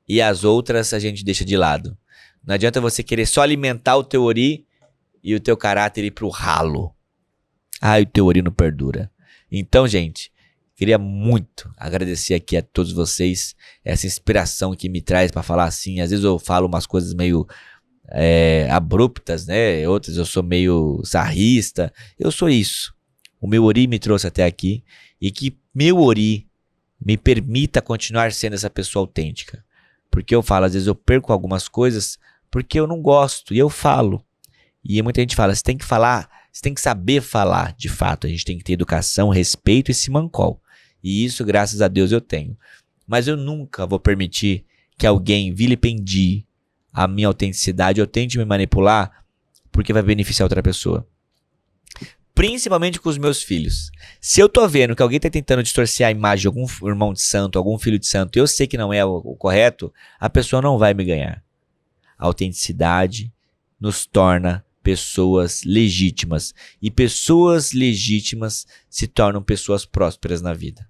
e as outras a gente deixa de lado. Não adianta você querer só alimentar o teu ori e o teu caráter ir pro ralo. O teu ori não perdura. Então, gente, queria muito agradecer aqui a todos vocês, essa inspiração que me traz para falar assim. Às vezes eu falo umas coisas meio abruptas, né? Outras eu sou meio sarrista. Eu sou isso. O meu ori me trouxe até aqui e que meu ori me permita continuar sendo essa pessoa autêntica. Porque eu falo, às vezes eu perco algumas coisas porque eu não gosto e eu falo. E muita gente fala, você tem que falar, você tem que saber falar. De fato, a gente tem que ter educação, respeito e simancol. E isso, graças a Deus, eu tenho. Mas eu nunca vou permitir que alguém vilipendie a minha autenticidade ou tente me manipular porque vai beneficiar outra pessoa. Principalmente com os meus filhos. Se eu tô vendo que alguém tá tentando distorcer a imagem de algum irmão de santo, algum filho de santo, e eu sei que não é o correto, a pessoa não vai me ganhar. A autenticidade nos torna pessoas legítimas. E pessoas legítimas se tornam pessoas prósperas na vida.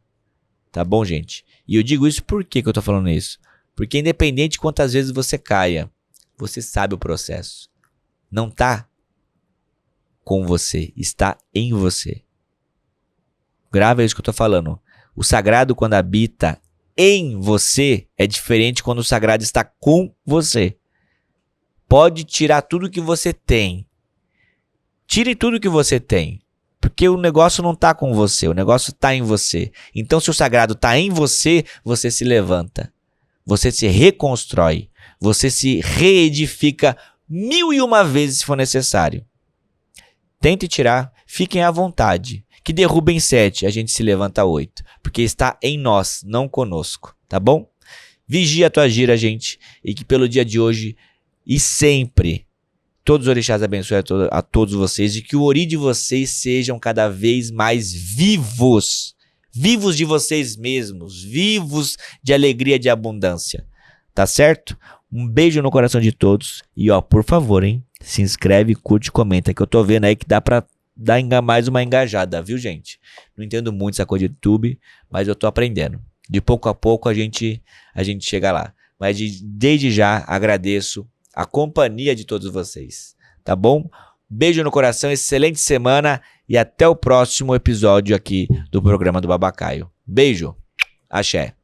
Tá bom, gente? E eu digo isso por que eu tô falando isso? Porque independente de quantas vezes você caia, você sabe o processo. Não tá com você, está em você. Grava isso que eu tô falando. O sagrado, quando habita em você, é diferente quando o sagrado está com você. Pode tirar tudo que você tem. Tire tudo que você tem. Porque o negócio não está com você, o negócio está em você. Então, se o sagrado está em você, você se levanta. Você se reconstrói. Você se reedifica 1001 vezes se for necessário. Tente tirar, fiquem à vontade. Que derrubem 7, a gente se levanta 8. Porque está em nós, não conosco. Tá bom? Vigia a tua gira, gente. E que pelo dia de hoje e sempre, todos os orixás abençoem a todos vocês. E que o ori de vocês sejam cada vez mais vivos. Vivos de vocês mesmos. Vivos de alegria, de abundância. Tá certo? Um beijo no coração de todos. E por favor, hein? Se inscreve, curte e comenta. Que eu tô vendo aí que dá pra dar mais uma engajada, viu, gente? Não entendo muito essa coisa de YouTube, mas eu tô aprendendo. De pouco a pouco a gente chega lá. Mas desde já agradeço a companhia de todos vocês. Tá bom? Beijo no coração, excelente semana e até o próximo episódio aqui do programa do Babacaio. Beijo. Axé.